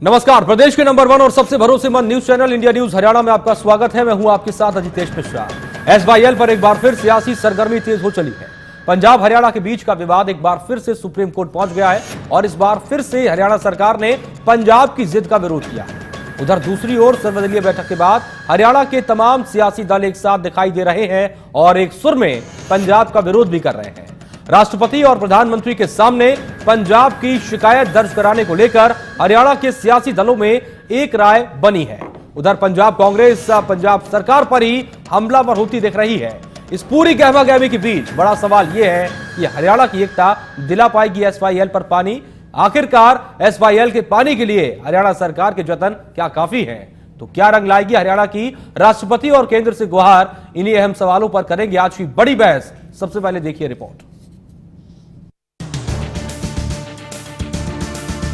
नमस्कार, प्रदेश के नंबर 1 और सबसे भरोसेमंद news channel India news Haryana में आपका स्वागत है। मैं हूं आपके साथ अजितेश मिश्रा। एसवाईएल पर एक बार फिर सियासी सरगर्मी तेज हो चली है। पंजाब हरियाणा के बीच का विवाद एक बार फिर से सुप्रीम कोर्ट पहुंच गया है और इस बार फिर से हरियाणा सरकार ने पंजाब की जिद का विरोध किया है। उधर दूसरी ओर सर्वदलीय बैठक के बाद हरियाणा के तमाम सियासी दल एक साथ दिखाई दे रहे हैं और एक सुर में पंजाब का विरोध भी कर रहे हैं। राष्ट्रपति और प्रधानमंत्री के सामने पंजाब की शिकायत दर्ज कराने को लेकर हरियाणा के सियासी दलों में एक राय बनी है। उधर पंजाब कांग्रेस पंजाब सरकार पर ही हमलावर होती दिख रही है। इस पूरी गहमागहमी के बीच बड़ा सवाल यह है कि हरियाणा की एकता दिला पाएगी एसवाईएल पर पानी। आखिरकार एसवाईएल के पानी के लिए हरियाणा सरकार के जतन क्या काफी हैं? तो क्या रंग लाएगी हरियाणा की राष्ट्रपति और केंद्र से गुहार? इन्हीं अहम सवालों पर करेंगे आज की बड़ी बहस। सबसे पहले देखिए रिपोर्ट।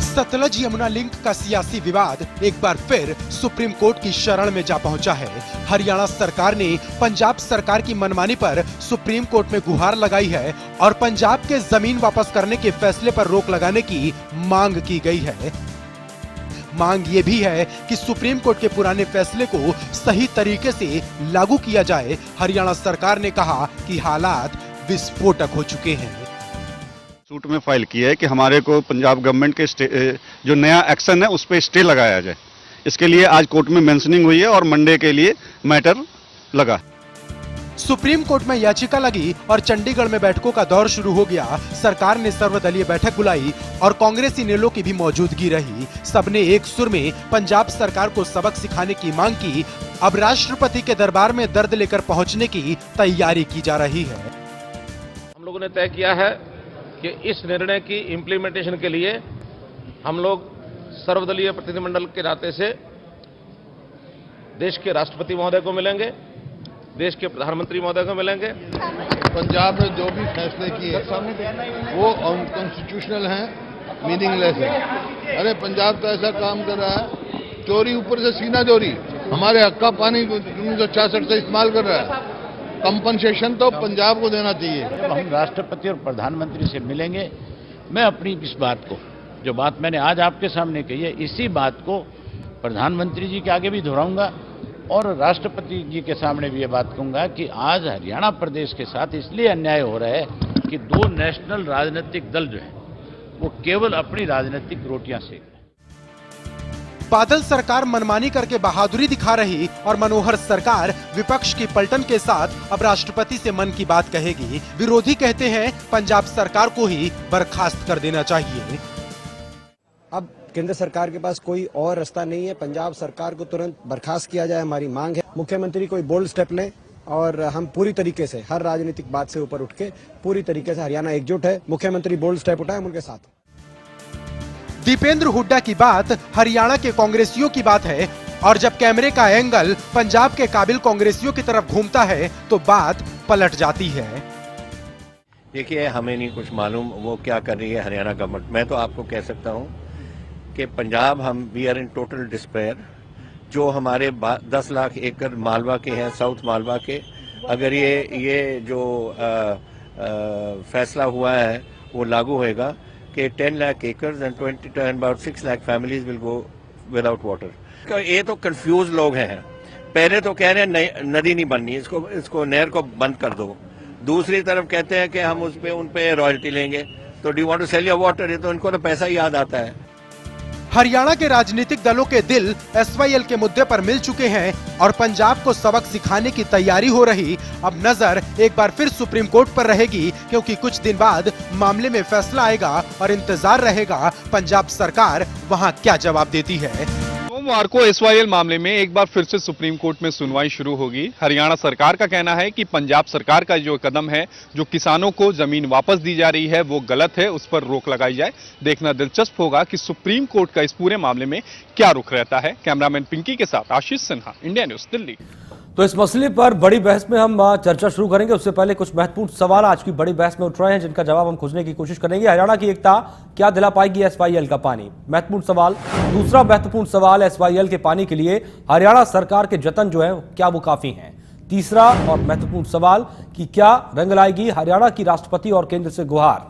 सतलज यमुना लिंक का सियासी विवाद एक बार फिर सुप्रीम कोर्ट की शरण में जा पहुंचा है। हरियाणा सरकार ने पंजाब सरकार की मनमानी पर सुप्रीम कोर्ट में गुहार लगाई है और पंजाब के जमीन वापस करने के फैसले पर रोक लगाने की मांग की गई है। मांग ये भी है कि सुप्रीम कोर्ट के पुराने फैसले को सही तरीके से लागू किया जाए। हरियाणा सरकार ने कहा कि हालात विस्फोटक हो चुके हैं। सूट में फाइल किया है कि हमारे को पंजाब गवर्नमेंट के जो नया एक्शन है उस पर स्टे लगाया जाए। इसके लिए आज कोर्ट में मेंशनिंग हुई है और मंडे के लिए मैटर लगा। सुप्रीम कोर्ट में याचिका लगी और चंडीगढ़ में बैठकों का दौर शुरू हो गया। सरकार ने सर्वदलीय बैठक बुलाई और कांग्रेसी नेलों की भी मौजूदगी रही। सबने एक सुर में पंजाब सरकार को सबक सिखाने की मांग की। अब राष्ट्रपति के दरबार में दर्द लेकर पहुंचने की तैयारी की जा रही है। हम लोगों ने तय किया है कि इस निर्णय की इम्प्लीमेंटेशन के लिए हम लोग सर्वदलीय प्रतिनिधिमंडल के नाते से देश के राष्ट्रपति महोदय को मिलेंगे, देश के प्रधानमंत्री महोदय को मिलेंगे। पंजाब ने जो भी फैसले किए वो अनकॉन्स्टिट्यूशनल हैं, मीनिंगलेस है। अरे पंजाब तो ऐसा काम कर रहा है, चोरी ऊपर से सीना चोरी, हमारे हक का पानी 1966 से इस्तेमाल कर रहा है। कंपनसेशन तो पंजाब को देना चाहिए। जब हम राष्ट्रपति और प्रधानमंत्री से मिलेंगे, मैं अपनी इस बात को, जो बात मैंने आज आपके सामने कही है, इसी बात को प्रधानमंत्री जी के आगे भी दोहराऊंगा और राष्ट्रपति जी के सामने भी ये बात कहूंगा कि आज हरियाणा प्रदेश के साथ इसलिए अन्याय हो रहा है कि दो नेशनल राजनीतिक दल जो है वो केवल अपनी राजनीतिक रोटियां सेक रहे हैं। बादल सरकार मनमानी करके बहादुरी दिखा रही और मनोहर सरकार विपक्ष की पलटन के साथ अब राष्ट्रपति से मन की बात कहेगी। विरोधी कहते हैं पंजाब सरकार को ही बर्खास्त कर देना चाहिए। अब केंद्र सरकार के पास कोई और रास्ता नहीं है। पंजाब सरकार को तुरंत बर्खास्त किया जाए, हमारी मांग है। मुख्यमंत्री कोई बोल्ड स्टेप ले और हम पूरी तरीके से हर राजनीतिक बात से ऊपर उठ के पूरी तरीके से हरियाणा एकजुट है। मुख्यमंत्री बोल्ड स्टेप उठाए, हम उनके साथ। दीपेंद्र हुड्डा की बात हरियाणा के कांग्रेसियों की बात है और जब कैमरे का एंगल पंजाब के काबिल कांग्रेसियों की तरफ घूमता है तो बात पलट जाती है। देखिए, हमें नहीं कुछ मालूम वो क्या कर रही है हरियाणा गवर्नमेंट। मैं तो आपको कह सकता हूं कि Punjab we are in total despair. जो हमारे 10 लाख एकड़ मालवा के हैं, साउथ मालवा के, अगर ये जो फैसला हुआ है वो लागू होएगा कि 10 lakh acres and about 6 lakh families will go without water. ये तो कंफ्यूज लोग हैं। पहले तो कह रहे हैं नदी नहीं बननी, इसको नहर को बंद कर दो। दूसरी तरफ कहते हैं कि हम उन पे रॉयल्टी लेंगे। तो do you want to sell your water? ये तो इनको तो पैसा ही याद आता है। हरियाणा के राजनीतिक दलों के दिल एसवाईएल के मुद्दे पर मिल चुके हैं और पंजाब को सबक सिखाने की तैयारी हो रही। अब नजर एक बार फिर सुप्रीम कोर्ट पर रहेगी क्योंकि कुछ दिन बाद मामले में फैसला आएगा और इंतजार रहेगा पंजाब सरकार वहां क्या जवाब देती है। सोमवार को एसवाईएल मामले में एक बार फिर से सुप्रीम कोर्ट में सुनवाई शुरू होगी। हरियाणा सरकार का कहना है कि पंजाब सरकार का जो कदम है, जो किसानों को जमीन वापस दी जा रही है, वो गलत है, उस पर रोक लगाई जाए। देखना दिलचस्प होगा कि सुप्रीम कोर्ट का इस पूरे मामले में क्या रुख रहता है। कैमरामैन पिंकी के साथ आशीष सिन्हा, इंडिया न्यूज, दिल्ली। तो इस मसले पर बड़ी बहस में हम चर्चा शुरू करेंगे। उससे पहले कुछ महत्वपूर्ण सवाल आज की बड़ी बहस में उठ रहे हैं जिनका जवाब हम खोजने की कोशिश करेंगे। हरियाणा की एकता क्या दिला पाएगी एसवाईएल का पानी? महत्वपूर्ण सवाल। दूसरा महत्वपूर्ण सवाल, एसवाईएल के पानी के लिए हरियाणा सरकार के जतन जो है क्या वो काफी हैं? तीसरा और महत्वपूर्ण सवाल कि क्या रंग लाएगी हरियाणा की राष्ट्रपति और केंद्र से गुहार?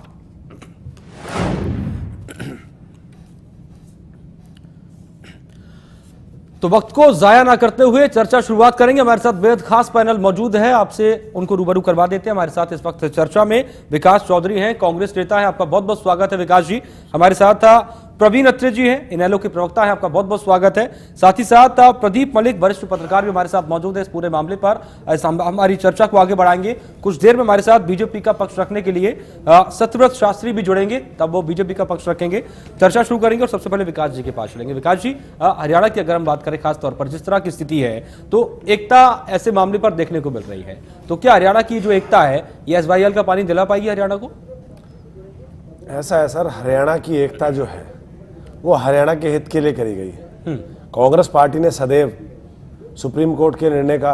तो वक्त को जाया ना करते हुए चर्चा शुरुआत करेंगे। हमारे साथ बेहद खास पैनल मौजूद है, आपसे उनको रूबरू करवा देते हैं। हमारे साथ इस वक्त चर्चा में विकास चौधरी हैं, कांग्रेस नेता हैं। आपका बहुत बहुत स्वागत है विकास जी। हमारे साथ प्रवीण अत्रे जी हैं, इनेलो के प्रवक्ता हैं। आपका बहुत बहुत स्वागत है। साथ ही साथ प्रदीप मलिक, वरिष्ठ पत्रकार भी हमारे साथ मौजूद है। इस पूरे मामले पर हमारी चर्चा को आगे बढ़ाएंगे। कुछ देर में हमारे साथ बीजेपी का पक्ष रखने के लिए सत्यव्रत शास्त्री भी जुड़ेंगे, तब वो बीजेपी का पक्ष रखेंगे। चर्चा शुरू करेंगे और सबसे पहले विकास जी के पास चलेंगे। विकास जी, हरियाणा की अगर हम बात करें खासतौर पर जिस तरह की स्थिति है, तो एकता ऐसे मामले पर देखने को मिल रही है, तो क्या हरियाणा की जो एकता है ये एसवाईएल का पानी दिला पाएगी हरियाणा को? ऐसा है सर, हरियाणा की एकता जो है वो हरियाणा के हित के लिए करी गई है। कांग्रेस पार्टी ने सदैव सुप्रीम कोर्ट के निर्णय का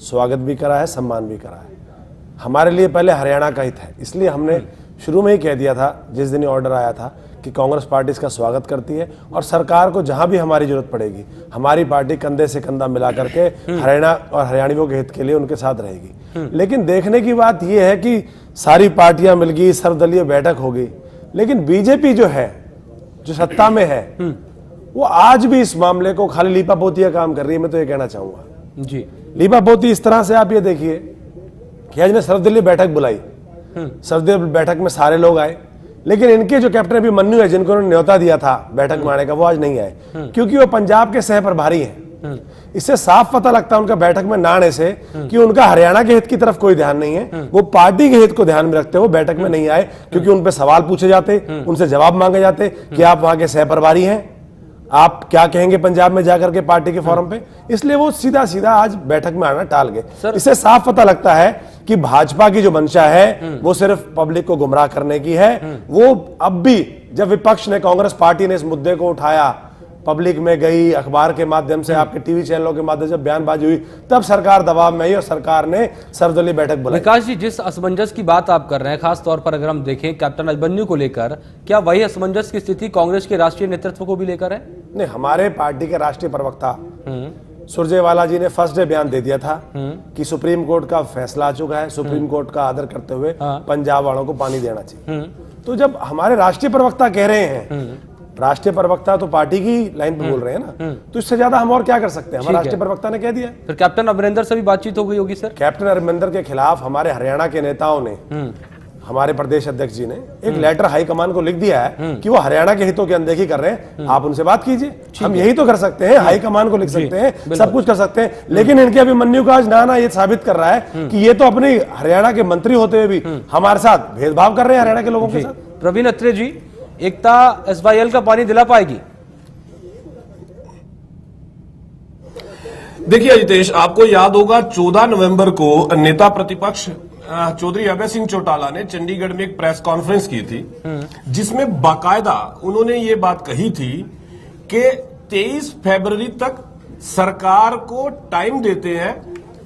स्वागत भी करा है, सम्मान भी करा है। हमारे लिए पहले हरियाणा का हित है, इसलिए हमने शुरू में ही कह दिया था, जिस दिन ऑर्डर आया था, कि कांग्रेस पार्टी इसका स्वागत करती है और सरकार को जहां भी हमारी जरूरत पड़ेगी हमारी पार्टी कंधे से कंधा मिला करके हरियाणा और हरियाणवियों के हित के लिए उनके साथ रहेगी। लेकिन देखने की बात यह है कि सारी पार्टियां मिल गई, सर्वदलीय बैठक हो गई, लेकिन बीजेपी जो है, जो सत्ता में है, वो आज भी इस मामले को खाली लीपापोती का काम कर रही है। मैं तो ये कहना चाहूंगा जी, लीपापोती इस तरह से आप ये देखिए कि आज ने सर्वदलीय बैठक बुलाई, सर्वदलीय बैठक में सारे लोग आए, लेकिन इनके जो कैप्टन अभिमन्यु है, जिनको उन्होंने न्योता दिया था बैठक में आने का, वो आज नहीं आए, क्योंकि वो पंजाब के सह प्रभारी हैं। इससे साफ पता लगता है उनका बैठक में ना आने से कि उनका हरियाणा के हित की तरफ कोई ध्यान नहीं है। वो पार्टी के हित को ध्यान में रखते हुए बैठक में नहीं आए, क्योंकि उन पे सवाल पूछे जाते, उनसे जवाब मांगे जाते कि आप वहां के सह प्रभारी हैं, आप क्या कहेंगे पंजाब में जाकर के पार्टी के फोरम पे। इसलिए वो सीधा सीधा आज बैठक में आना टाल गए। इससे साफ पता लगता है कि भाजपा की जो मंशा है वो सिर्फ पब्लिक को गुमराह करने की है। वो अब भी, जब विपक्ष ने, कांग्रेस पार्टी ने इस मुद्दे को उठाया, पब्लिक में गई, अखबार के माध्यम से, आपके टीवी चैनलों के माध्यम से बयानबाजी हुई, तब सरकार दबाव में आई और सरकार ने सर्वदलीय बैठक बुलाई। विकास जी, जिस असमंजस की बात आप कर रहे हैं, खास तौर पर अगर हम देखें कैप्टन अभिमन्यु को लेकर, क्या वही असमंजस की स्थिति कांग्रेस के राष्ट्रीय नेतृत्व को भी लेकर है? नहीं, हमारे पार्टी के राष्ट्रीय प्रवक्ता सुरजेवाला जी ने फर्स्ट डे बयान दे दिया था कि सुप्रीम कोर्ट का फैसला आ चुका है, सुप्रीम कोर्ट का आदर करते हुए पंजाब वालों को पानी देना चाहिए। तो जब हमारे राष्ट्रीय प्रवक्ता कह रहे हैं, राष्ट्रीय प्रवक्ता तो पार्टी की लाइन पे बोल रहे हैं ना, तो इससे ज्यादा हम और क्या कर सकते हैं? हमारे राष्ट्रीय प्रवक्ता ने कह दिया। फिर कैप्टन अमरिंदर से भी बातचीत हो गई होगी सर? कैप्टन अमरिंदर के खिलाफ हमारे हरियाणा के नेताओं ने, हमारे प्रदेश अध्यक्ष जी ने एक लेटर हाईकमान को लिख दिया है कि वो हरियाणा के हितों की अनदेखी कर रहे हैं। आप उनसे बात कीजिए, हम यही तो कर सकते हैं, हाईकमान को लिख सकते हैं, सब कुछ कर सकते हैं। लेकिन इनके अभिमन्यु का आज ना ये साबित कर रहा है कि ये तो अपने हरियाणा के मंत्री होते हुए भी हमारे साथ भेदभाव कर रहे हैं हरियाणा के लोगों के साथ। प्रवीण अत्रे जी, एकता एसवाईएल का पानी दिला पाएगी? देखिए अजितेश, आपको याद होगा 14 नवंबर को नेता प्रतिपक्ष चौधरी अभय सिंह चौटाला ने चंडीगढ़ में एक प्रेस कॉन्फ्रेंस की थी, जिसमें बाकायदा उन्होंने ये बात कही थी कि 23 फरवरी तक सरकार को टाइम देते हैं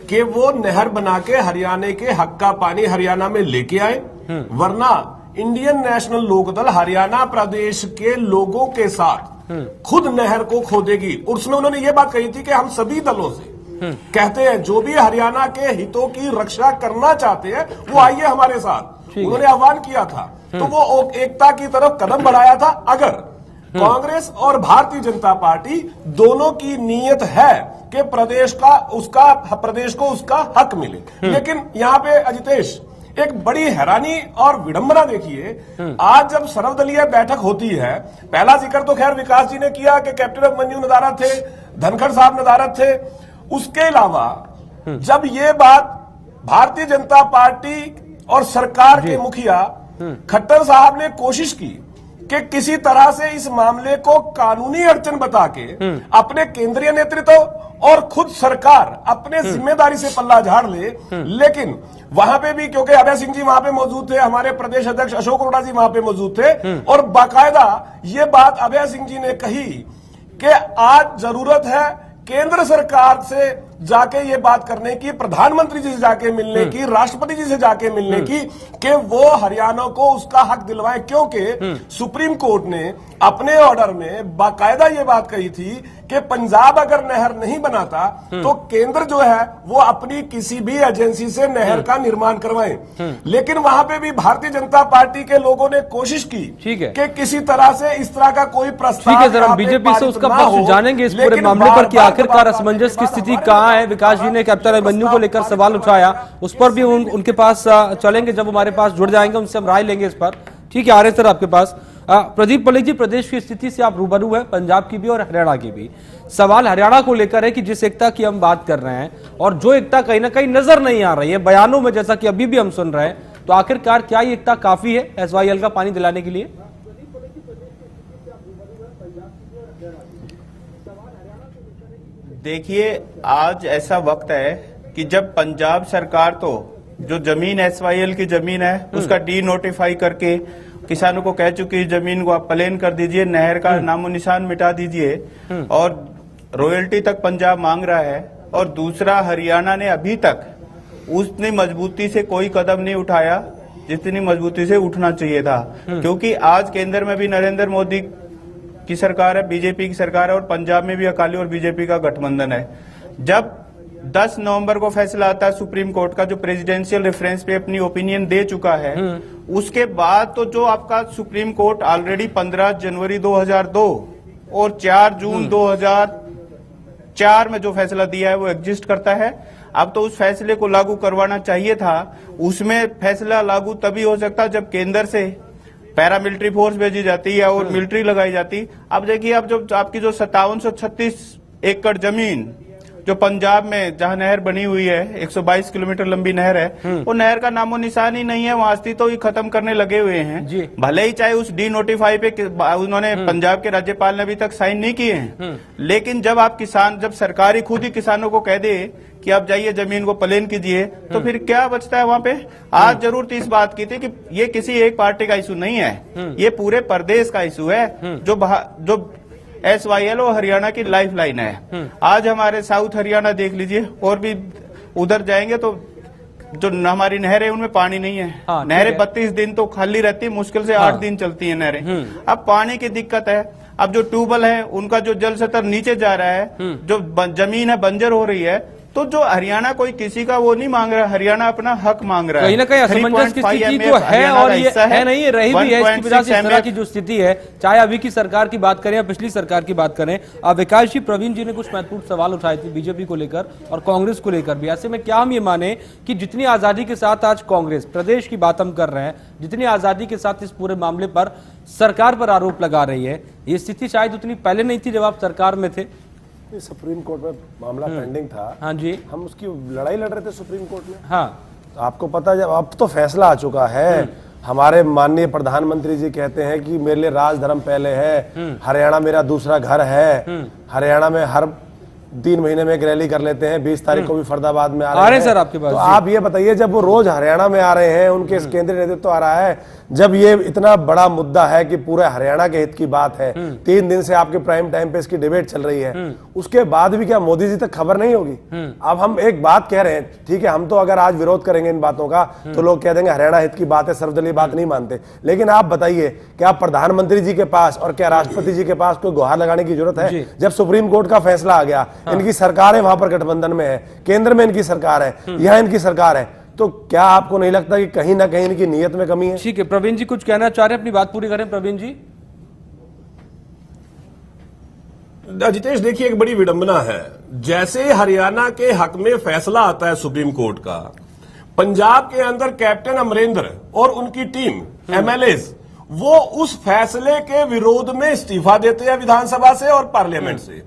कि वो नहर बना के हरियाणा के हक का पानी हरियाणा में लेके आए, वरना इंडियन नेशनल लोकदल हरियाणा प्रदेश के लोगों के साथ खुद नहर को खोदेगी। और उसमें उन्होंने ये बात कही थी कि हम सभी दलों से कहते हैं, जो भी हरियाणा के हितों की रक्षा करना चाहते हैं वो आइए हमारे साथ। उन्होंने आह्वान किया था, तो वो एकता की तरफ कदम बढ़ाया था। अगर कांग्रेस और भारतीय जनता पार्टी दोनों की नीयत है कि प्रदेश को उसका हक मिले, लेकिन यहाँ पे अजितेश एक बड़ी हैरानी और विडंबना देखिए, आज जब सर्वदलीय बैठक होती है, पहला जिक्र तो खैर विकास जी ने किया कि कैप्टन अभिमन्यु नदारद थे, धनखड़ साहब नदारद थे। उसके अलावा जब ये बात भारतीय जनता पार्टी और सरकार के मुखिया खट्टर साहब ने कोशिश की कि किसी तरह से इस मामले को कानूनी अड़चन बता के अपने केंद्रीय नेतृत्व और खुद सरकार अपने जिम्मेदारी से पल्ला झाड़ ले, लेकिन वहां पे भी, क्योंकि अभय सिंह जी वहां पे मौजूद थे, हमारे प्रदेश अध्यक्ष अशोक अरोड़ा जी वहां पे मौजूद थे, और बाकायदा ये बात अभय सिंह जी ने कही कि आज जरूरत है केंद्र सरकार से जाके ये बात करने की, प्रधानमंत्री जी से जाके मिलने की, राष्ट्रपति जी से जाके मिलने की कि वो हरियाणा को उसका हक दिलवाए, क्योंकि सुप्रीम कोर्ट ने अपने ऑर्डर में बाकायदा ये बात कही थी कि पंजाब अगर नहर नहीं बनाता तो केंद्र जो है वो अपनी किसी भी एजेंसी से नहर का निर्माण करवाए। लेकिन वहां पे भी भारतीय जनता पार्टी के लोगों ने कोशिश की कि किसी तरह से इस तरह का कोई प्रस्ताव, ठीक है सर, हम बीजेपी से उसका पक्ष जानेंगे इस पूरे मामले पर कि आखिरकार असमंजस की स्थिति कहां है। विकास जी ने कैप्टन अभिमन्यु को लेकर सवाल उठाया, उस पर भी उनके पास चलेंगे, जब हमारे पास जुड़ जाएंगे उनसे हम राय लेंगे इस पर। ठीक है, आ रहे सर आपके पास। प्रदीप पल्लिक जी, प्रदेश की स्थिति से आप रूबरू है, पंजाब की भी और हरियाणा की भी। सवाल हरियाणा को लेकर है कि जिस एकता की हम बात कर रहे हैं और जो एकता कहीं ना कहीं नजर नहीं आ रही है बयानों में, जैसा कि अभी भी हम सुन रहे हैं, तो आखिरकार क्या ये एकता काफी है एसवाईएल का पानी दिलाने के लिए? देखिए, आज ऐसा वक्त है कि जब पंजाब सरकार तो जो जमीन एसवाईएल की जमीन है उसका डी नोटिफाई करके किसानों को कह चुकी है जमीन को आप प्लेन कर दीजिए, नहर का नामो निशान मिटा दीजिए, और रॉयल्टी तक पंजाब मांग रहा है। और दूसरा, हरियाणा ने अभी तक उतनी मजबूती से कोई कदम नहीं उठाया जितनी मजबूती से उठना चाहिए था, क्योंकि आज केंद्र में भी नरेंद्र मोदी की सरकार है, बीजेपी की सरकार है, और पंजाब में भी अकाली और बीजेपी का गठबंधन है। जब 10 नवंबर को फैसला आता है सुप्रीम कोर्ट का, जो प्रेसिडेंशियल रेफरेंस पे अपनी ओपिनियन दे चुका है, उसके बाद तो जो आपका सुप्रीम कोर्ट ऑलरेडी 15 जनवरी 2002 और 4 जून 2004 में जो फैसला दिया है वो एग्जिस्ट करता है। अब तो उस फैसले को लागू करवाना चाहिए था। उसमें फैसला लागू तभी हो सकता जब केंद्र से पैरामिलिट्री फोर्स भेजी जाती है और मिलिट्री लगाई जाती। अब देखिए, अब जो आपकी जो 5736 एकड़ जमीन जो पंजाब में जहां नहर बनी हुई है, 122 किलोमीटर लंबी नहर है, वो नहर का नामो निशान ही नहीं है, वहां अस्तित्व ही खत्म करने लगे हुए हैं। भले ही चाहे उस डी नोटिफाई पे उन्होंने पंजाब के राज्यपाल ने अभी तक साइन नहीं किए हैं, लेकिन जब सरकार ही खुद ही किसानों को कह दे कि आप जाइए जमीन को प्लेन कीजिए, तो फिर क्या बचता है वहां पे? आज जरूरत इस बात की थी कि ये किसी एक पार्टी का इशू नहीं है, ये पूरे प्रदेश का इशू है, जो एसवाईएल और हरियाणा की लाइफ लाइन है। आज हमारे साउथ हरियाणा देख लीजिए, और भी उधर जाएंगे तो जो हमारी नहरें उनमें पानी नहीं है। नहरें 32 दिन तो खाली रहती है, मुश्किल से 8 दिन चलती है नहरें। अब पानी की दिक्कत है। अब जो ट्यूबवेल है उनका जो जल स्तर नीचे जा रहा है, जो जमीन है बंजर हो रही है, तो जो हरियाणा कोई किसी का वो नहीं मांग रहा, हरियाणा अपना हक मांग रहा है। कहीं ना कहीं असमंजस की स्थिति तो है, और ये है नहीं, रही भी है। इसकी वजह से इस तरह की जो स्थिति है, चाहे अभी की सरकार की बात करें या पिछली सरकार की बात करें। विकास जी, प्रवीण जी ने कुछ महत्वपूर्ण सवाल उठाए थे बीजेपी को लेकर और कांग्रेस को लेकर भी। ऐसे में क्या हम ये माने कि जितनी आजादी के साथ आज कांग्रेस प्रदेश की बात हम कर रहे हैं, जितनी आजादी के साथ इस पूरे मामले पर सरकार पर आरोप लगा रही है, ये स्थिति शायद उतनी पहले नहीं थी जब आप सरकार में थे? सुप्रीम कोर्ट में मामला पेंडिंग था। हाँ जी, हम उसकी लड़ाई लड़ रहे थे सुप्रीम कोर्ट में। हाँ, तो आपको पता, जब अब तो फैसला आ चुका है, हमारे माननीय प्रधानमंत्री जी कहते हैं कि मेरे लिए राज धर्म पहले है, हरियाणा मेरा दूसरा घर है। हरियाणा में हर 3 महीने में एक रैली कर लेते हैं, 20 तारीख को भी फरीदाबाद में आ रहे हैं सर आपके पास। तो आप ये बताइए, जब वो रोज हरियाणा में आ रहे हैं, उनके इस केंद्रीय नेतृत्व आ रहा है, जब ये इतना बड़ा मुद्दा है कि पूरे हरियाणा के हित की बात है, 3 दिन से आपके प्राइम टाइम पे इसकी डिबेट चल रही है, उसके बाद भी क्या मोदी जी तक खबर नहीं होगी? अब हम एक बात कह रहे हैं, ठीक है, हम तो अगर आज विरोध करेंगे इन बातों का तो लोग कह देंगे हरियाणा हित की बात है, सर्वदलीय बात नहीं मानते। लेकिन आप बताइए, क्या प्रधानमंत्री जी के पास और क्या राष्ट्रपति जी के पास कोई गुहार लगाने की जरूरत है? जब सुप्रीम कोर्ट का फैसला आ गया, इनकी सरकार है वहां पर गठबंधन में है, केंद्र में इनकी सरकार है, यहां इनकी सरकार है, तो क्या आपको नहीं लगता कि कहीं ना कहीं इनकी नीयत में कमी है? ठीक है, प्रवीण जी कुछ कहना चाह रहे हैं, अपनी बात पूरी करें। प्रवीण जी। जितेश, देखिए, एक बड़ी विडंबना है। जैसे हरियाणा के हक में फैसला आता है सुप्रीम कोर्ट का, पंजाब के अंदर कैप्टन अमरेंद्र और उनकी टीम एमएलएज वो उस फैसले के विरोध में इस्तीफा देते हैं विधानसभा से और पार्लियामेंट से।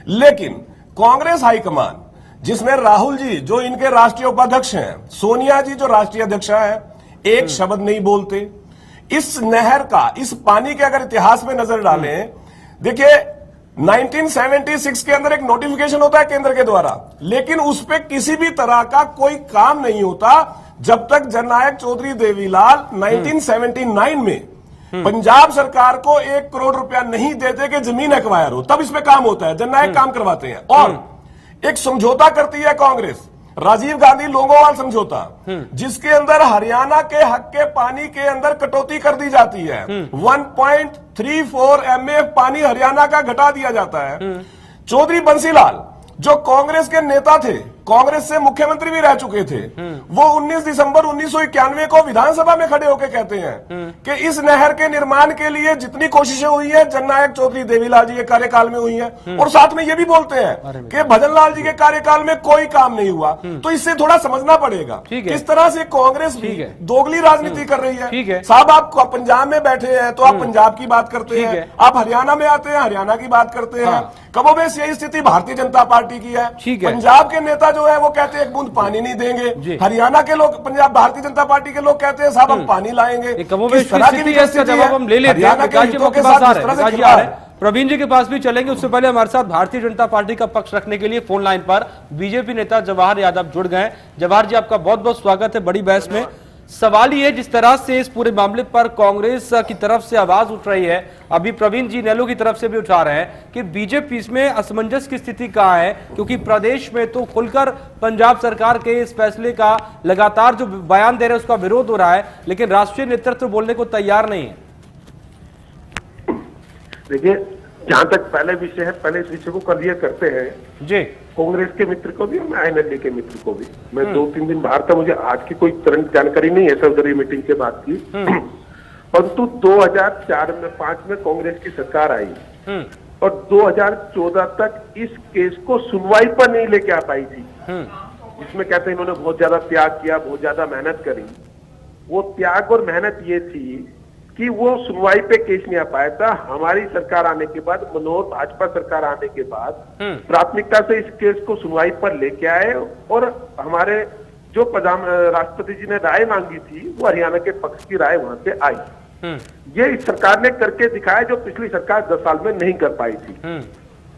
लेकिन कांग्रेस हाईकमान, जिसमें राहुल जी जो इनके राष्ट्रीय उपाध्यक्ष हैं, सोनिया जी जो राष्ट्रीय अध्यक्ष हैं, एक शब्द नहीं बोलते। इस नहर का, इस पानी के अगर इतिहास में नजर डालें, देखिए 1976 के अंदर एक नोटिफिकेशन होता है केंद्र के द्वारा, लेकिन उस पर किसी भी तरह का कोई काम नहीं होता जब तक जननायक चौधरी देवीलाल 1979 में पंजाब सरकार को 1 करोड़ रुपया नहीं देते कि जमीन एक्वायर हो, तब इस पे काम होता है, जननायक काम करवाते हैं। और एक समझौता करती है कांग्रेस, राजीव गांधी लोंगोवाल समझौता, जिसके अंदर हरियाणा के हक के पानी के अंदर कटौती कर दी जाती है। 1.34 MF पानी हरियाणा का घटा दिया जाता है। चौधरी बंसीलाल जो कांग्रेस के नेता थे, कांग्रेस से मुख्यमंत्री भी रह चुके थे, वो 19 दिसंबर 1991 को विधानसभा में खड़े होकर कहते हैं कि इस नहर के निर्माण के लिए जितनी कोशिशें हुई है जननायक चौधरी देवीलाल जी के कार्यकाल में हुई है, और साथ में ये भी बोलते हैं कि भजनलाल जी के कार्यकाल में कोई काम नहीं हुआ। तो इससे थोड़ा समझना पड़ेगा किस तरह से कांग्रेस भी दोगली राजनीति कर रही है। साहब आप पंजाब में बैठे हैं तो आप पंजाब की बात करते हैं, आप हरियाणा में आते हैं हरियाणा की बात करते हैं। कमोबेश यही स्थिति भारतीय जनता पार्टी की है। पंजाब के नेता जो है वो कहते हैं एक बूंद पानी नहीं देंगे, हरियाणा के लोग, पंजाब भारतीय जनता पार्टी के लोग कहते हैं साहब हम पानी लाएंगे। कमोबेश इसका जवाब हम ले लेते हैं। प्रवीण जी के पास भी चलेंगे, उससे पहले हमारे साथ भारतीय जनता पार्टी का पक्ष रखने के लिए फोन लाइन पर बीजेपी नेता जवाहर यादव जुड़ गए। जवाहर जी आपका बहुत बहुत स्वागत है बड़ी बहस में। सवाल ये जिस तरह से इस पूरे मामले पर कांग्रेस की तरफ से आवाज उठ रही है, अभी प्रवीण जी नेहरू की तरफ से भी उठा रहे हैं कि बीजेपी इसमें असमंजस की स्थिति कहां है, क्योंकि प्रदेश में तो खुलकर पंजाब सरकार के इस फैसले का लगातार जो बयान दे रहे हैं उसका विरोध हो रहा है, लेकिन राष्ट्रीय नेतृत्व बोलने को तैयार नहीं है। देखिए जहां तक पहले विषय है, पहले इस विषय को क्लियर करते हैं जी। कांग्रेस के मित्र को भी और मैं INLD के मित्र को भी, मैं 2-3 दिन बाहर था, मुझे आज की कोई तुरंत जानकारी नहीं है सदरी मीटिंग के बाद की, परंतु 2004-5 में कांग्रेस की सरकार आई और 2014 तक इस केस को सुनवाई पर नहीं लेके आ पाई थी, जिसमें कहते हैं इन्होंने बहुत ज्यादा त्याग किया, बहुत ज्यादा मेहनत करी। वो त्याग और मेहनत ये थी कि वो सुनवाई पे केस नहीं आ पाया था। हमारी सरकार आने के बाद, मनोहर भाजपा सरकार आने के बाद प्राथमिकता से इस केस को सुनवाई पर लेके आए और हमारे जो राष्ट्रपति जी ने राय मांगी थी वो हरियाणा के पक्ष की राय वहां से आई। ये इस सरकार ने करके दिखाया जो पिछली सरकार 10 साल में नहीं कर पाई थी।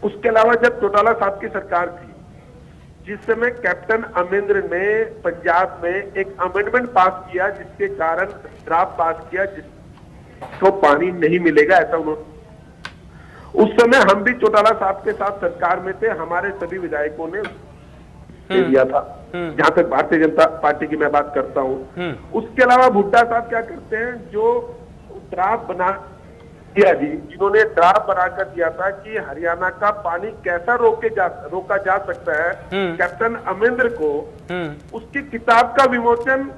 उसके अलावा जब चौटाला साहब की सरकार थी, जिस समय कैप्टन अमरिंदर ने पंजाब में एक अमेंडमेंट पास किया जिसके कारण ड्राफ्ट पास किया तो पानी नहीं मिलेगा, ऐसा उन्होंने, उस समय हम भी चौटाला साहब के साथ सरकार में थे, हमारे सभी विधायकों ने दिया था, जहां तक भारतीय जनता पार्टी की मैं बात करता हूं। उसके अलावा भुट्टा साहब क्या करते हैं, जो ड्राफ्ट बना दिया जी, जिन्होंने ड्राफ्ट बनाकर दिया था कि हरियाणा का पानी कैसा रोका जा सकता है, कैप्टन अमरिंदर को उसकी किताब का विमोचन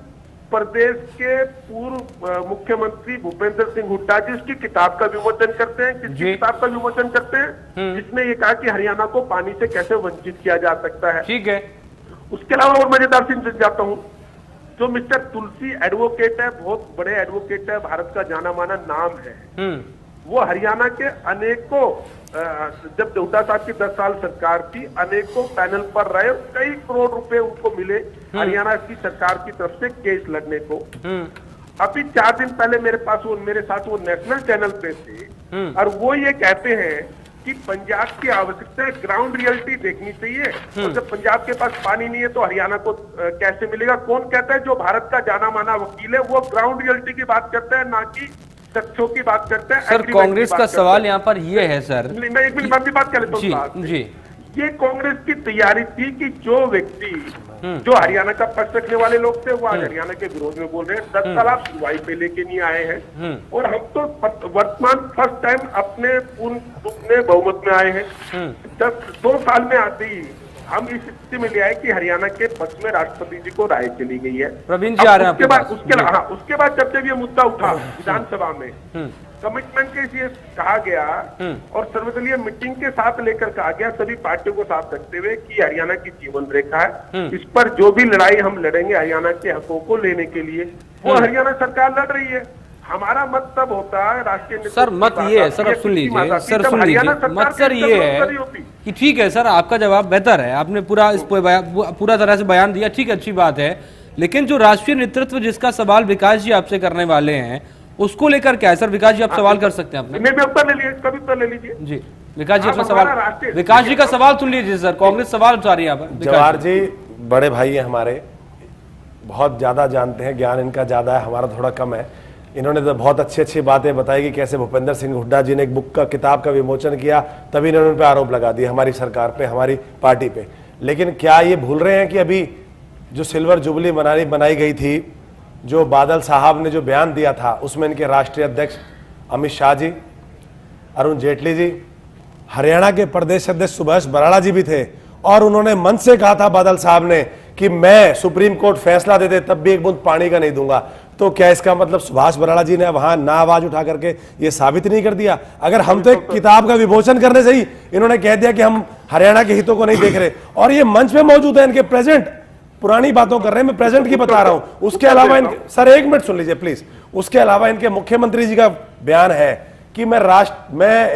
प्रदेश के पूर्व मुख्यमंत्री भूपेंद्र सिंह हुड्डा जी उसकी किताब का विमोचन करते हैं। किसकी किताब का विमोचन करते हैं? जिसने ये कहा कि हरियाणा को पानी से कैसे वंचित किया जा सकता है। ठीक है। उसके अलावा और मजेदार चीज जाता हूँ, जो मिस्टर तुलसी एडवोकेट है, बहुत बड़े एडवोकेट है, भारत का जाना माना नाम है, वो हरियाणा के अनेकों, जब हुड्डा साहब की 10 साल सरकार थी, अनेकों पैनल पर रहे, कई करोड़ रुपए उनको मिले हरियाणा की सरकार की तरफ से केस लड़ने को। अभी 4 दिन पहले मेरे साथ वो नेशनल चैनल पे थे और वो ये कहते हैं कि पंजाब की आवश्यकता है, ग्राउंड रियलिटी देखनी चाहिए, और जब पंजाब के पास पानी नहीं है तो हरियाणा को कैसे मिलेगा। कौन कहता है? जो भारत का जाना माना वकील है, वो ग्राउंड रियलिटी की बात करता है, ना कि तथ्यों की बात करते हैं। सर कांग्रेस का सवाल यहाँ पर ये है सर, मैं एक मिनट बात कर लेता हूँ जी। ये कांग्रेस की तैयारी थी कि जो व्यक्ति जो हरियाणा का पक्ष रखने वाले लोग थे वो आज हरियाणा के विरोध में बोल रहे हैं। 10 साल आप सुनवाई पे लेके नहीं आए हैं और हम तो वर्तमान फर्स्ट टाइम अपने पूर्ण बहुमत में आए हैं। 2 साल में आते ही हम इस स्थिति में ले आए कि हरियाणा के पक्ष में राष्ट्रपति जी को राय चली गई है। प्रवीण जी आ रहे हैं आपके पास। उसके बाद जब ये मुद्दा उठा विधानसभा में, कमिटमेंट के ये कहा गया और सर्वदलीय मीटिंग के साथ लेकर कहा गया, सभी पार्टियों को साथ रखते हुए कि हरियाणा की जीवन रेखा है, इस पर जो भी लड़ाई हम लड़ेंगे हरियाणा के हकों को लेने के लिए, वो हरियाणा सरकार लड़ रही है। हमारा मत तब होता है राष्ट्रीय सर, मत ये है सर, अब सुन लीजिए सर, सुन लीजिए मत सर ये है कि ठीक है सर, आपका जवाब बेहतर है, आपने पूरा इस पूरा तरह से बयान दिया, ठीक है, अच्छी बात है, लेकिन जो राष्ट्रीय नेतृत्व जिसका सवाल विकास जी आपसे करने वाले हैं उसको लेकर क्या है सर? विकास जी आप सवाल कर सकते हैं अपने, उत्तर ले लीजिए जी। विकास जी अपना सवाल, विकास जी का सवाल सुन लीजिए सर, कांग्रेस सवाल उठा रही है यहाँ पर। जवाहर जी बड़े भाई है हमारे, बहुत ज्यादा जानते हैं, ज्ञान इनका ज्यादा है, हमारा थोड़ा कम है। इन्होंने तो बहुत अच्छी बातें बताई कि कैसे भूपेंद्र सिंह हुड्डा जी ने एक बुक का किताब का विमोचन किया, तभी इन्होंने उन पर आरोप लगा दिया हमारी सरकार पे, हमारी पार्टी पे। लेकिन क्या ये भूल रहे हैं कि अभी जो सिल्वर जुबली बनाई गई थी, जो बादल साहब ने जो बयान दिया था, उसमें इनके राष्ट्रीय अध्यक्ष अमित शाह जी, अरुण जेटली जी, हरियाणा के प्रदेश अध्यक्ष सुभाष बराला जी भी थे, और उन्होंने मन से कहा था बादल साहब ने कि मैं सुप्रीम कोर्ट फैसला दे दे तब भी एक बूंद पानी का नहीं दूंगा। तो क्या इसका मतलब सुभाष बराला जी ने वहां ना आवाज उठा करके ये साबित नहीं कर दिया? अगर हम तो एक किताब का विमोचन करने से ही इन्होंने कह दिया कि हम हरियाणा के हितों को नहीं देख रहे, और ये मंच पे मौजूद है, इनके प्रेजेंट पुरानी बातों कर रहे हैं, मैं प्रेजेंट की बता रहा हूं। उसके अलावा सर एक मिनट सुन लीजिए प्लीज। उसके अलावा इनके मुख्यमंत्री जी का बयान है कि मैं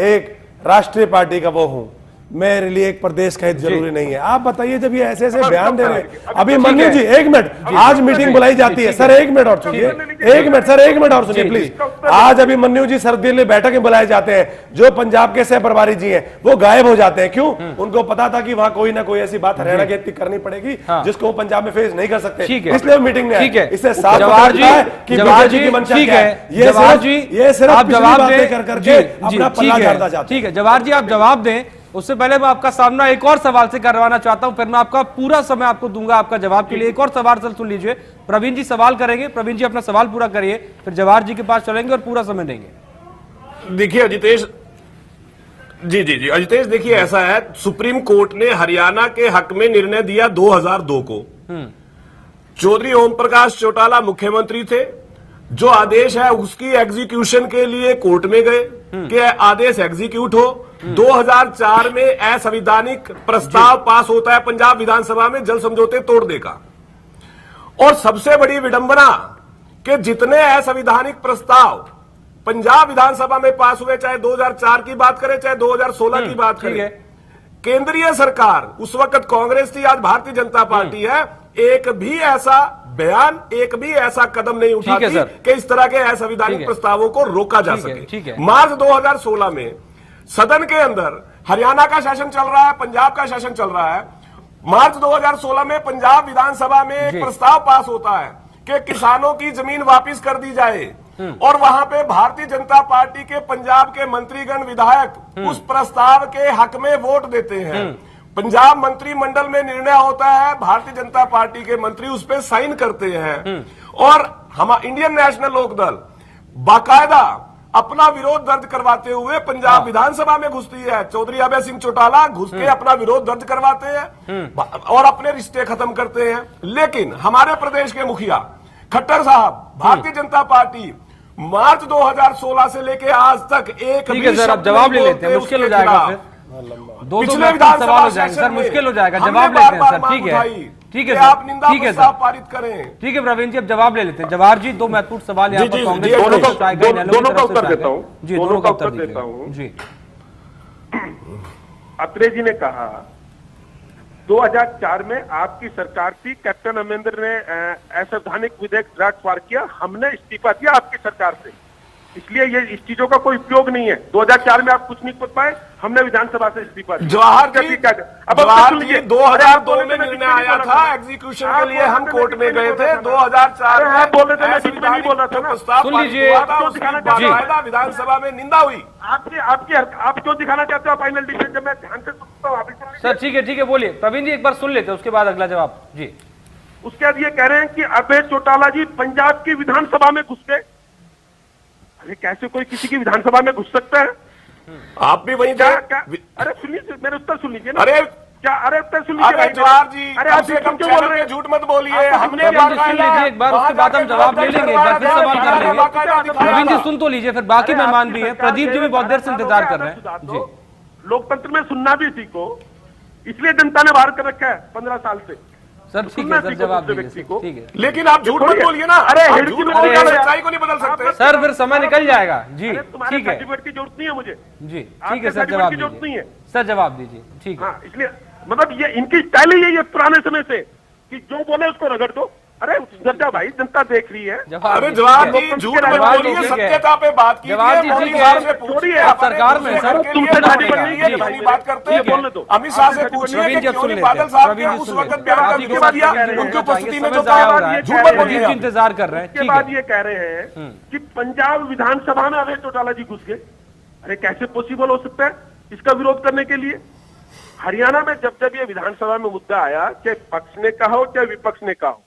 एक राष्ट्रीय पार्टी का वो हूं, मेरे लिए एक प्रदेश का हित जरूरी नहीं है। आप बताइए, जब ये ऐसे ऐसे बयान दे रहे हैं, अभी मन्नू जी एक मिनट, आज मीटिंग बुलाई जाती है सर, एक मिनट और सुनिए, एक मिनट सर, एक मिनट और सुनिए प्लीज। आज अभी मन्नू जी सर्वदलीय बैठक में बुलाए जाते हैं, जो पंजाब के सह प्रभारी जी हैं वो गायब हो जाते हैं। क्यों? उनको पता था कि वहां कोई ना कोई ऐसी बात हरियाणा के हित की करनी पड़ेगी जिसको वो पंजाब में फेस नहीं कर सकते, इसलिए मीटिंग में आए। इससे साफ पता है कि बीजेपी की मंशा क्या है। ये सिर्फ बातें कर करके अपना पल्ला झाड़ना चाहते हैं। ठीक है जवाहर जी, आप जवाब दें। उससे पहले मैं आपका सामना एक और सवाल से करवाना चाहता हूं, फिर मैं आपका पूरा समय आपको दूंगा आपका जवाब के लिए। एक और सवाल सुन लीजिए, प्रवीण जी सवाल करेंगे। प्रवीण जी अपना सवाल पूरा करिए, फिर जवाहर जी के पास चलेंगे और पूरा समय देंगे। देखिए अजितेश जी अजितेश, देखिए ऐसा है, सुप्रीम कोर्ट ने हरियाणा के हक में निर्णय दिया 2002 को। चौधरी ओम प्रकाश चौटाला मुख्यमंत्री थे, जो आदेश है उसकी एग्जीक्यूशन के लिए कोर्ट में गए कि आदेश एग्जीक्यूट हो। 2004 में असंवैधानिक प्रस्ताव पास होता है पंजाब विधानसभा में जल समझौते तोड़ने का, और सबसे बड़ी विडंबना कि जितने असंवैधानिक प्रस्ताव पंजाब विधानसभा में पास हुए, चाहे 2004 की बात करें चाहे 2016 की बात करें, केंद्रीय सरकार उस वक्त कांग्रेस थी, आज भारतीय जनता पार्टी है, एक भी ऐसा बयान, एक भी ऐसा कदम नहीं उठाती कि इस तरह के असंवैधानिक प्रस्तावों को रोका जा सके। मार्च 2016 में सदन के अंदर हरियाणा का शासन चल रहा है, पंजाब का शासन चल रहा है। मार्च 2016 में पंजाब विधानसभा में एक प्रस्ताव पास होता है कि किसानों की जमीन वापस कर दी जाए, और वहां पे भारतीय जनता पार्टी के पंजाब के मंत्रीगण विधायक उस प्रस्ताव के हक में वोट देते हैं। पंजाब मंत्रिमंडल में निर्णय होता है, भारतीय जनता पार्टी के मंत्री उस पर साइन करते हैं, और हम इंडियन नेशनल लोकदल बाकायदा अपना विरोध दर्ज करवाते हुए पंजाब विधानसभा में घुसती है। चौधरी अभय सिंह चौटाला घुस के अपना विरोध दर्ज करवाते हैं और अपने रिश्ते खत्म करते हैं। लेकिन हमारे प्रदेश के मुखिया खट्टर साहब, भारतीय जनता पार्टी, मार्च 2016 से लेके आज तक एक भी जवाब ले लेते हैं, मुश्किल हो जाएगा फिर पिछले विधानसभा हो जाएंगे सर, मुश्किल हो जाएगा, जवाब लेते हैं सर। ठीक है ठीक है आप निंदा प्रस्ताव पारित करें। ठीक है प्रवीण जी, अब जवाब ले लेते हैं। जवाहर जी, दो महत्वपूर्ण सवाल यहाँ पर कांग्रेस दोनों का उत्तर देता हूँ जी, दोनों का उत्तर देता हूँ जी। अत्रे जी ने कहा 2004 में आपकी सरकार थी, कैप्टन अमरिंदर ने असंवैधानिक विधेयक ड्राफ्ट पार किया, हमने इस्तीफा दिया आपकी सरकार से, इसलिए ये इस चीजों का कोई उपयोग नहीं है। 2004 में आप कुछ नहीं कर पाए, हमने विधानसभा से इस्तीफा दिया। जवाहर जी 2002 में निर्णय आया था एग्जीक्यूशन के लिए, हम कोर्ट में गए थे 2004 में, बोल रहे थे, मैं कुछ नहीं बोल रहा था ना। सुन लीजिए, विधानसभा में निंदा हुई। आप क्यों दिखाना चाहते हो फाइनल डिसीजन, जब मैं ध्यान से सुनता हूँ। सर ठीक है बोलिए प्रवीण जी, एक बार सुन लेते हैं, उसके बाद अगला जवाब जी। उसके बाद ये कह रहे हैं कि अभय चौटाला जी पंजाब की विधानसभा में घुस गए। अरे कैसे कोई किसी की विधानसभा में घुस सकता है? आप भी वहीं क्या? अरे सुनिए, मेरे उत्तर सुन लीजिए ना। अरे क्या? अरे उत्तर सुन लीजिए जवाहर जी, अरे आप क्यों बोल रहे हैं? झूठ मत बोलिए, हमने सुन लीजिए एक बार, उसके बाद हम जवाब ले लेंगे, एक बार फिर सवाल कर लेंगे। प्रवीण जी सुन तो लीजिए, फिर बाकी मेहमान भी है, प्रदीप जी भी बहुत देर से इंतजार कर रहे हैं जी। लोकतंत्र में सुनना भी सीखो, इसलिए जनता ने बाहर कर रखा है 15 साल से। सर ठीक है सर, जवाब दीजिए, ठीक है। लेकिन आप झूठ मत बोलिए ना, अरे सच्चाई को नहीं बदल सकते सर, फिर समय निकल जाएगा जी। ठीक है, सर्टिफिकेट की जरूरत नहीं है मुझे जी। ठीक है सर, जवाब दीजिए सर, जवाब दीजिए। ठीक है, इसलिए मतलब ये इनकी स्टाइल ही यही है पुराने समय से कि जो बोले उसको रगड़ दो। अरे सच्चा भाई, जनता देख रही है। अरे जवाब जी, झूठ मत बोलिए, सत्यता पे बात कीजिए। जवाब जी ठीक है, सरकार में सर तुमसे गाड़ी बन रही है, बात करते हैं, बोलने दो। अमित शाह से पूछिए कि क्यों नहीं बादल साहब ने उस वक्त बयान किया, उनकी उपस्थिति में जो कहा, झूठ मत बोलिए। इंतजार कर रहे हैं। इसके बाद ये कह रहे हैं कि पंजाब विधानसभा में अभय चौटाला जी घुस गए। अरे कैसे पॉसिबल हो सकता है इसका विरोध करने के लिए? हरियाणा में जब जब ये विधानसभा में मुद्दा आया, चाहे पक्ष ने कहा हो चाहे विपक्ष ने कहा हो,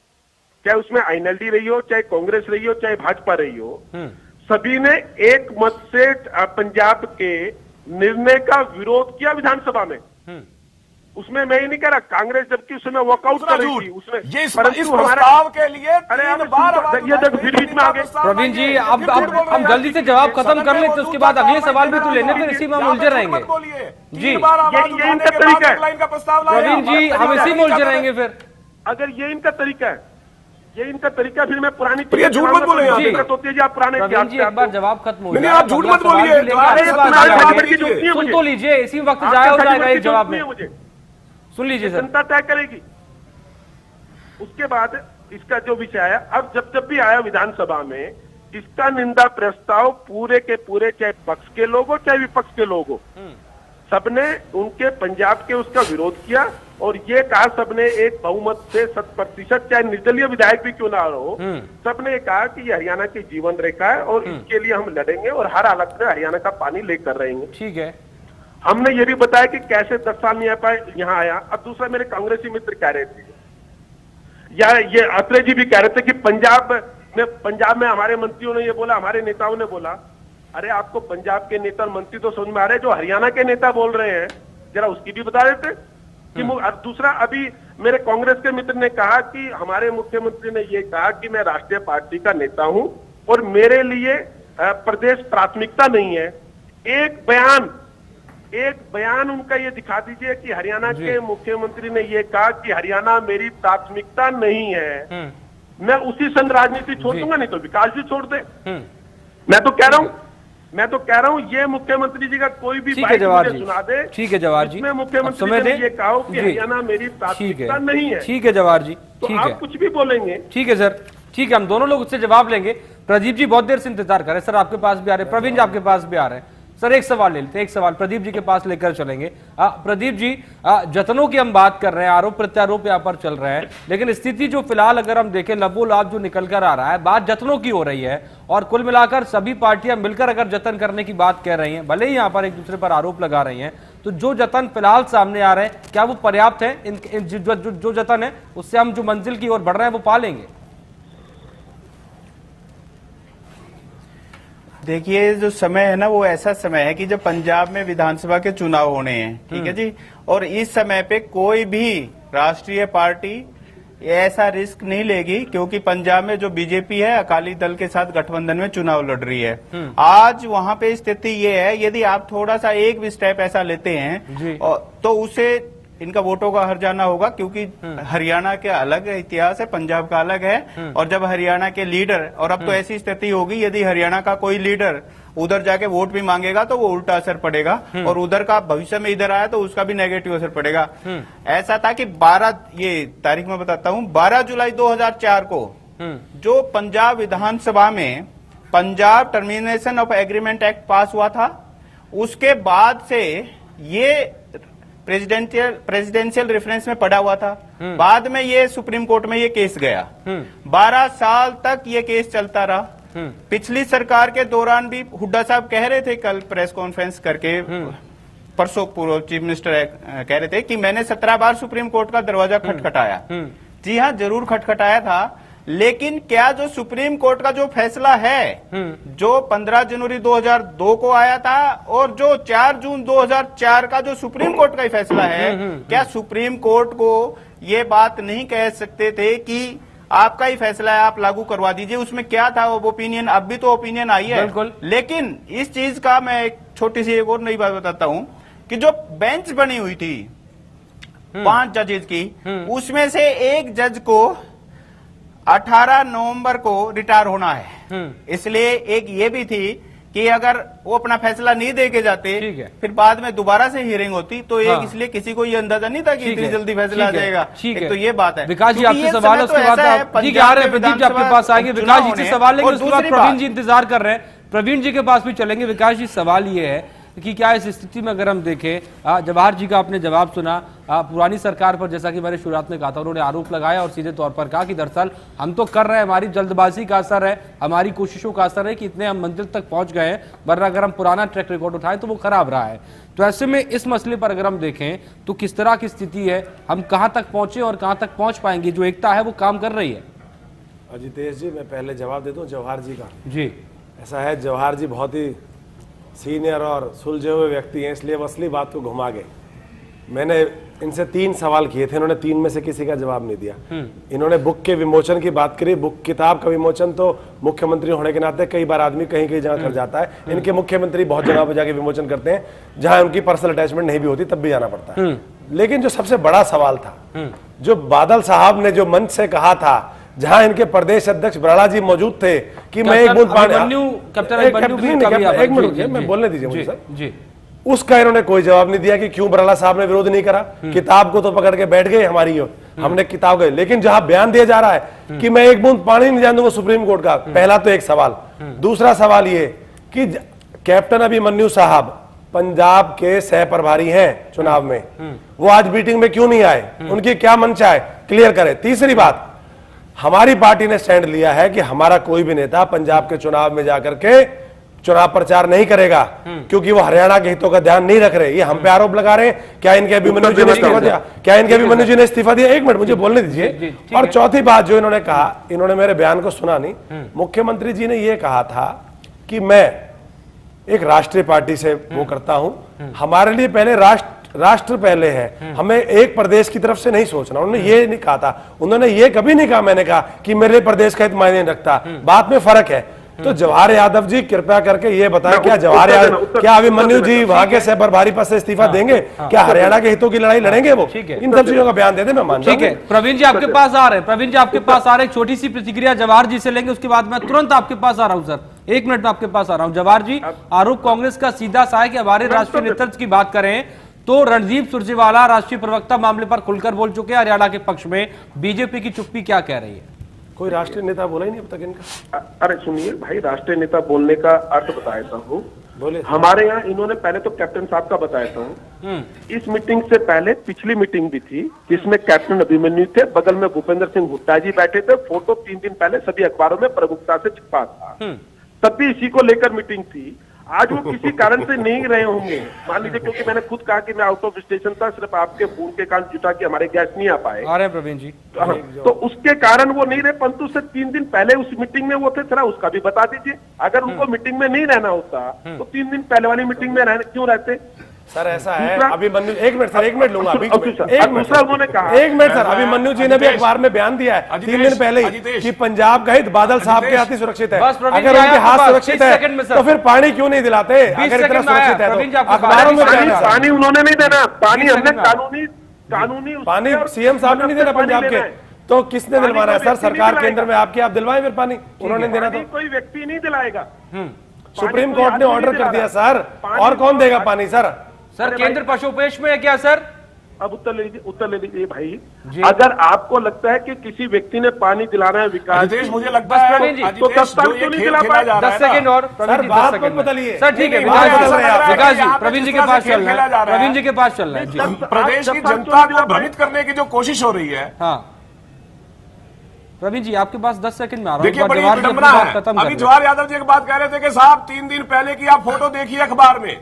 चाहे उसमें आईएनएलडी रही हो, चाहे कांग्रेस रही हो, चाहे भाजपा रही हो, सभी ने एक मत से पंजाब के निर्णय का विरोध किया विधानसभा में। उसमें मैं ये नहीं कह रहा कांग्रेस जबकि उस समय वॉकआउट कर रही थी उसमें, इस प्रस्ताव के लिए अरे ये देखो फिर बीच में आ गए। प्रवीण जी, अब हम जल्दी से जवाब खत्म कर लेते, उसके बाद अगले सवाल भी तो लेने थे, इसी में हम उलझे रहेंगे जी। ये इनका तरीका है प्रवीण जी, हम इसी में उलझे रहेंगे फिर। अगर ये इनका तरीका है, ये इनका तरीका, फिर मैं पुरानी झूठ मत बोलिए आप पुराने एक बार जवाब खत्म हो जाए, आप झूठ मत बोलिए, सुन तो लीजिए, इसी वक्त जाया हो जाएगा एक जवाब में, मुझे सुन लीजिए सर। जनता तय करेगी। उसके बाद इसका जो विषय आया, अब जब भी आया विधानसभा में, इसका निंदा प्रस्ताव पूरे के पूरे, चाहे पक्ष के लोग हो चाहे विपक्ष के लोग हो, सबने उनके पंजाब के उसका विरोध किया और ये कहा सबने एक बहुमत से 100%, चाहे निर्दलीय विधायक भी क्यों ना हो, सबने कहा कि ये हरियाणा की जीवन रेखा है और इसके लिए हम लड़ेंगे और हर हालत में हरियाणा का पानी लेकर रहेंगे। ठीक है। हमने ये भी बताया कि कैसे 10 साल नहीं आ पाए, यहाँ आया। अब दूसरा, मेरे कांग्रेसी मित्र कह रहे थे, या ये अत्रे जी भी कह रहे थे कि पंजाब में हमारे मंत्रियों ने ये बोला, हमारे नेताओं ने बोला। अरे आपको पंजाब के नेता और मंत्री तो समझ में आ रहे, जो हरियाणा के नेता बोल रहे हैं जरा उसकी भी बता देते कि दूसरा, अभी मेरे कांग्रेस के मित्र ने कहा कि हमारे मुख्यमंत्री ने ये कहा कि मैं राष्ट्रीय पार्टी का नेता हूं और मेरे लिए प्रदेश प्राथमिकता नहीं है। एक बयान उनका ये दिखा दीजिए कि हरियाणा के मुख्यमंत्री ने ये कहा कि हरियाणा मेरी प्राथमिकता नहीं है। मैं उसी संग राजनीति छोड़ दूंगा, नहीं तो विकास भी छोड़ दे। मैं तो कह रहा हूं ये मुख्यमंत्री जी का कोई भी बाइट मुझे सुना दे। ठीक है जवाहर जी, इसमें मुख्यमंत्री ने ये कहा कि हरियाणा मेरी प्राथमिकता नहीं है। ठीक है जवाहर जी, तो आप कुछ भी बोलेंगे। ठीक है सर, ठीक है, हम दोनों लोग उससे जवाब लेंगे। प्रदीप जी बहुत देर से इंतजार कर रहे हैं सर, आपके पास भी आ रहे हैं, प्रवीण जी आपके पास भी आ रहे हैं। सर एक सवाल ले लेते हैं, एक सवाल प्रदीप जी के पास लेकर चलेंगे। प्रदीप जी, जतनों की हम बात कर रहे हैं, आरोप प्रत्यारोप यहाँ पर चल रहे हैं, लेकिन स्थिति जो फिलहाल अगर हम देखें, लबोलाब जो निकल कर आ रहा है, बात जतनों की हो रही है और कुल मिलाकर सभी पार्टियां मिलकर अगर जतन करने की बात कह रही हैं, भले ही यहाँ पर एक दूसरे पर आरोप लगा रही हैं, तो जो जतन फिलहाल सामने आ रहे हैं, क्या वो पर्याप्त है? जो जतन है उससे हम जो मंजिल की ओर बढ़ रहे हैं वो पा लेंगे? देखिए, जो समय है ना, वो ऐसा समय है कि जब पंजाब में विधानसभा के चुनाव होने हैं, ठीक है जी, और इस समय पे कोई भी राष्ट्रीय पार्टी ऐसा रिस्क नहीं लेगी, क्योंकि पंजाब में जो बीजेपी है अकाली दल के साथ गठबंधन में चुनाव लड़ रही है। आज वहां पे स्थिति ये है, यदि आप थोड़ा सा एक भी स्टेप ऐसा लेते हैं तो उसे इनका वोटों का हर जाना होगा, क्योंकि हरियाणा के अलग इतिहास है, पंजाब का अलग है। और जब हरियाणा के लीडर, और अब तो ऐसी स्थिति होगी यदि हरियाणा का कोई लीडर उधर जाके वोट भी मांगेगा तो वो उल्टा असर पड़ेगा, और उधर का भविष्य में इधर आया तो उसका भी नेगेटिव असर पड़ेगा। ऐसा था कि 12, ये तारीख में बताता हूँ, 12 जुलाई 2004 को जो पंजाब विधानसभा में Punjab termination of agreement act पास हुआ था, उसके बाद से ये प्रेसिडेंशियल रेफरेंस में पड़ा हुआ था। बाद में ये सुप्रीम कोर्ट में ये केस गया। 12 साल तक ये केस चलता रहा। पिछली सरकार के दौरान भी हुड्डा साहब कह रहे थे, कल प्रेस कॉन्फ्रेंस करके, परसों पूर्व चीफ मिनिस्टर कह रहे थे कि मैंने 17 बार सुप्रीम कोर्ट का दरवाजा खटखटाया। जी हाँ, जरूर खटखटाया था, लेकिन क्या जो सुप्रीम कोर्ट का जो फैसला है, जो 15 जनवरी 2002 को आया था, और जो 4 जून 2004 का जो सुप्रीम कोर्ट का ही फैसला है, क्या सुप्रीम कोर्ट को ये बात नहीं कह सकते थे कि आपका ही फैसला है, आप लागू करवा दीजिए? उसमें क्या था वो ओपिनियन? अब भी तो ओपिनियन आई है। लेकिन इस चीज का मैं एक छोटी सी एक और नई बात बताता हूं कि जो बेंच बनी हुई थी 5 जजेस की, उसमें से एक जज को 18 नवंबर को रिटायर होना है। इसलिए एक ये भी थी कि अगर वो अपना फैसला नहीं दे के जाते, फिर बाद में दोबारा से हियरिंग होती, तो एक इसलिए किसी को ये अंदाजा नहीं था कि इतनी जल्दी फैसला आ जाएगा। तो ये बात है। विकास जी आपसे सवाल है, उसके बाद ठीक है, आ रहे हैं प्रदीप जी आपके पास आएंगे, विकास जी से सवाल लेंगे, उसके बाद प्रवीण जी इंतजार कर रहे हैं, प्रवीण जी के पास भी चलेंगे। विकास जी, सवाल ये है कि क्या इस स्थिति में अगर हम देखें, जवाहर जी का आपने जवाब सुना, पुरानी सरकार पर जैसा कि मैंने शुरुआत में कहा था, उन्होंने आरोप लगाया और सीधे तौर पर कहा कि दरअसल हम तो कर रहे हैं, हमारी जल्दबाजी का असर है, हमारी कोशिशों का असर है कि इतने हम मंजिल तक पहुंच गए हैं, वरना अगर हम पुराना ट्रैक रिकॉर्ड उठाएं तो वो खराब रहा है। तो ऐसे में इस मसले पर अगर हम देखें तो किस तरह की स्थिति है, हम कहां तक पहुंचे और कहां तक पहुंच पाएंगे, जो एकता है वो काम कर रही है? अजितेश जी, मैं पहले जवाब देता हूँ जवाहर जी का। जी, ऐसा है, जवाहर जी बहुत ही सीनियर और सुलझे हुए व्यक्ति हैं, इसलिए वो असली बात को घुमा गए। मैंने इनसे 3 सवाल किए थे, इन्होंने 3 में से किसी का जवाब नहीं दिया। इन्होंने बुक के विमोचन की बात करी। बुक किताब का विमोचन तो मुख्यमंत्री होने के नाते कई बार आदमी कहीं कहीं जगह कर जाता है। इनके मुख्यमंत्री बहुत जगह पर जाके विमोचन करते हैं जहां उनकी पर्सनल अटैचमेंट नहीं भी होती, तब भी जाना पड़ता है। लेकिन जो सबसे बड़ा सवाल था, जो बादल साहब ने जो मंच से कहा था, जहां इनके प्रदेश अध्यक्ष बराला जी मौजूद थे कि मैं एक बूंद पानी, एक मिनट मैं बोलने दीजिए मुझे सर, उसका इन्होंने कोई जवाब नहीं दिया कि क्यों बराला साहब ने विरोध नहीं करा। किताब को तो पकड़ के बैठ गए हमारी, हमने किताब गए, लेकिन जहां बयान दिया जा रहा है कि मैं एक बूंद पानी नहीं जाने दूंगा सुप्रीम कोर्ट का, पहला तो एक सवाल। दूसरा सवाल ये कि कैप्टन अभिमन्यु साहब पंजाब के सह प्रभारी हैं चुनाव में, वो आज मीटिंग में क्यों नहीं आए, उनकी क्या मंशा है, क्लियर करें। तीसरी बात, हमारी पार्टी ने स्टैंड लिया है कि हमारा कोई भी नेता पंजाब के चुनाव में जाकर के चुनाव प्रचार नहीं करेगा, क्योंकि वो हरियाणा के हितों का ध्यान नहीं रख रहे। ये हम पे आरोप लगा रहे हैं। क्या इनके अभिमन्यु जी ने इस्तीफा दिया? क्या इनके अभिमन्यु जी ने इस्तीफा दिया? एक मिनट मुझे बोलने दीजिए। और चौथी बात जो इन्होंने कहा, इन्होंने मेरे बयान को सुना नहीं। मुख्यमंत्री जी ने यह कहा था कि मैं एक राष्ट्रीय पार्टी से वो करता हूं, हमारे लिए पहले राष्ट्र पहले है, हमें एक प्रदेश की तरफ से नहीं सोचना। उन्होंने ये नहीं कहा था, उन्होंने ये कभी नहीं कहा मैंने कहा कि मेरे प्रदेश का हित मायने नहीं रखता। बात में फर्क है। तो जवाहर यादव जी कृपया करके ये बताएं, क्या जवाहर यादव, क्या अभिमन्यु जी वहां के सह प्रभारी पद से इस्तीफा देंगे? क्या हरियाणा के हितों की लड़ाई लड़ेंगे वो? इन सब चीजों का बयान दे दे, मैं मानता हूं। ठीक है, प्रवीण जी आपके पास आ रहे हैं, प्रवीण जी आपके पास आ रहे हैं, छोटी सी प्रतिक्रिया जवाहर जी से लेंगे, उसके बाद मैं तुरंत आपके पास आ रहा हूं सर। 1 मिनट में आपके पास आ रहा हूं। जवाहर जी, आरोप कांग्रेस का सीधा सा है कि हमारे राष्ट्रीय नेतृत्व की बात करें तो रणदीप सुरजेवाला राष्ट्रीय प्रवक्ता मामले पर खुलकर बोल चुके हैं हरियाणा के पक्ष में। बीजेपी की चुप्पी क्या कह रही है? कोई राष्ट्रीय नेता बोला ही नहीं अब तक इनका। अरे सुनिए भाई, राष्ट्रीय नेता बोलने का अर्थ बताता हूँ। बोले हमारे यहाँ इन्होंने पहले तो कैप्टन साहब का बताता हूँ। इस मीटिंग से पहले पिछली मीटिंग भी थी जिसमें कैप्टन अभिमन्यु थे, बगल में भूपेंद्र सिंह हुड्डा जी बैठे थे। फोटो 3 दिन पहले सभी अखबारों में प्रमुखता से छपा था, तब भी इसी को लेकर मीटिंग थी। आज वो किसी कारण से नहीं रहे होंगे, मान लीजिए, क्योंकि मैंने खुद कहा कि मैं आउट ऑफ स्टेशन था, सिर्फ आपके फोन के कारण जुटा कि हमारे गेस्ट नहीं आ पाए। आ रहे हैं प्रवीण जी। तो उसके कारण वो नहीं रहे, परंतु से 3 दिन पहले उस मीटिंग में वो थे, थोड़ा उसका भी बता दीजिए। अगर उनको मीटिंग में नहीं रहना होता तो 3 दिन पहले वाली मीटिंग में क्यों रहते? सर ऐसा है, अभिमन्यु, एक मिनट सर, 1 मिनट लूंगा, दूसरा उन्होंने कहा, 1 मिनट सर, अभिमन्यु जी ने भी अखबार में बयान दिया है 3 दिन पहले ही कि पंजाब का हित बादल साहब के हाथ ही सुरक्षित है। अगर उनके हाथ सुरक्षित है तो फिर पानी क्यों नहीं दिलाते? अगर इतना सुरक्षित है तो अखबारों में पानी उन्होंने नहीं देना, पानी हमने कानूनी पानी सीएम साहब ने नहीं देना पंजाब के, तो किसने दिलवाना है सर? सरकार केंद्र में आपकी, आप दिलवाएं फिर पानी, उन्होंने देना तो कोई व्यक्ति नहीं दिलाएगा। सुप्रीम कोर्ट ने ऑर्डर कर दिया सर, और कौन देगा पानी सर? सर केंद्र पशुपेश में है क्या सर? अब उत्तर ले लीजिए भाई। अगर आपको लगता है कि किसी व्यक्ति ने पानी दिलाना है विकास, मुझे लगता है तो तत्काल क्यों नहीं दिला पाए? 10 सेकंड और सर, बात मत बदलिए सर। ठीक है, विकास जी प्रवीण जी के पास चल रहा है, प्रवीण जी के पास चल रहा है। प्रदेश की जनता को भ्रमित करने की जो कोशिश हो रही है। हाँ प्रवीण जी, आपके पास 10 सेकंड में आ रहा हूं। देखिए बड़ी विडंबना है। अभी जवाहर यादव जी एक बात कह रहे थे कि साहब 3 दिन पहले की आप फोटो देखिए अखबार में,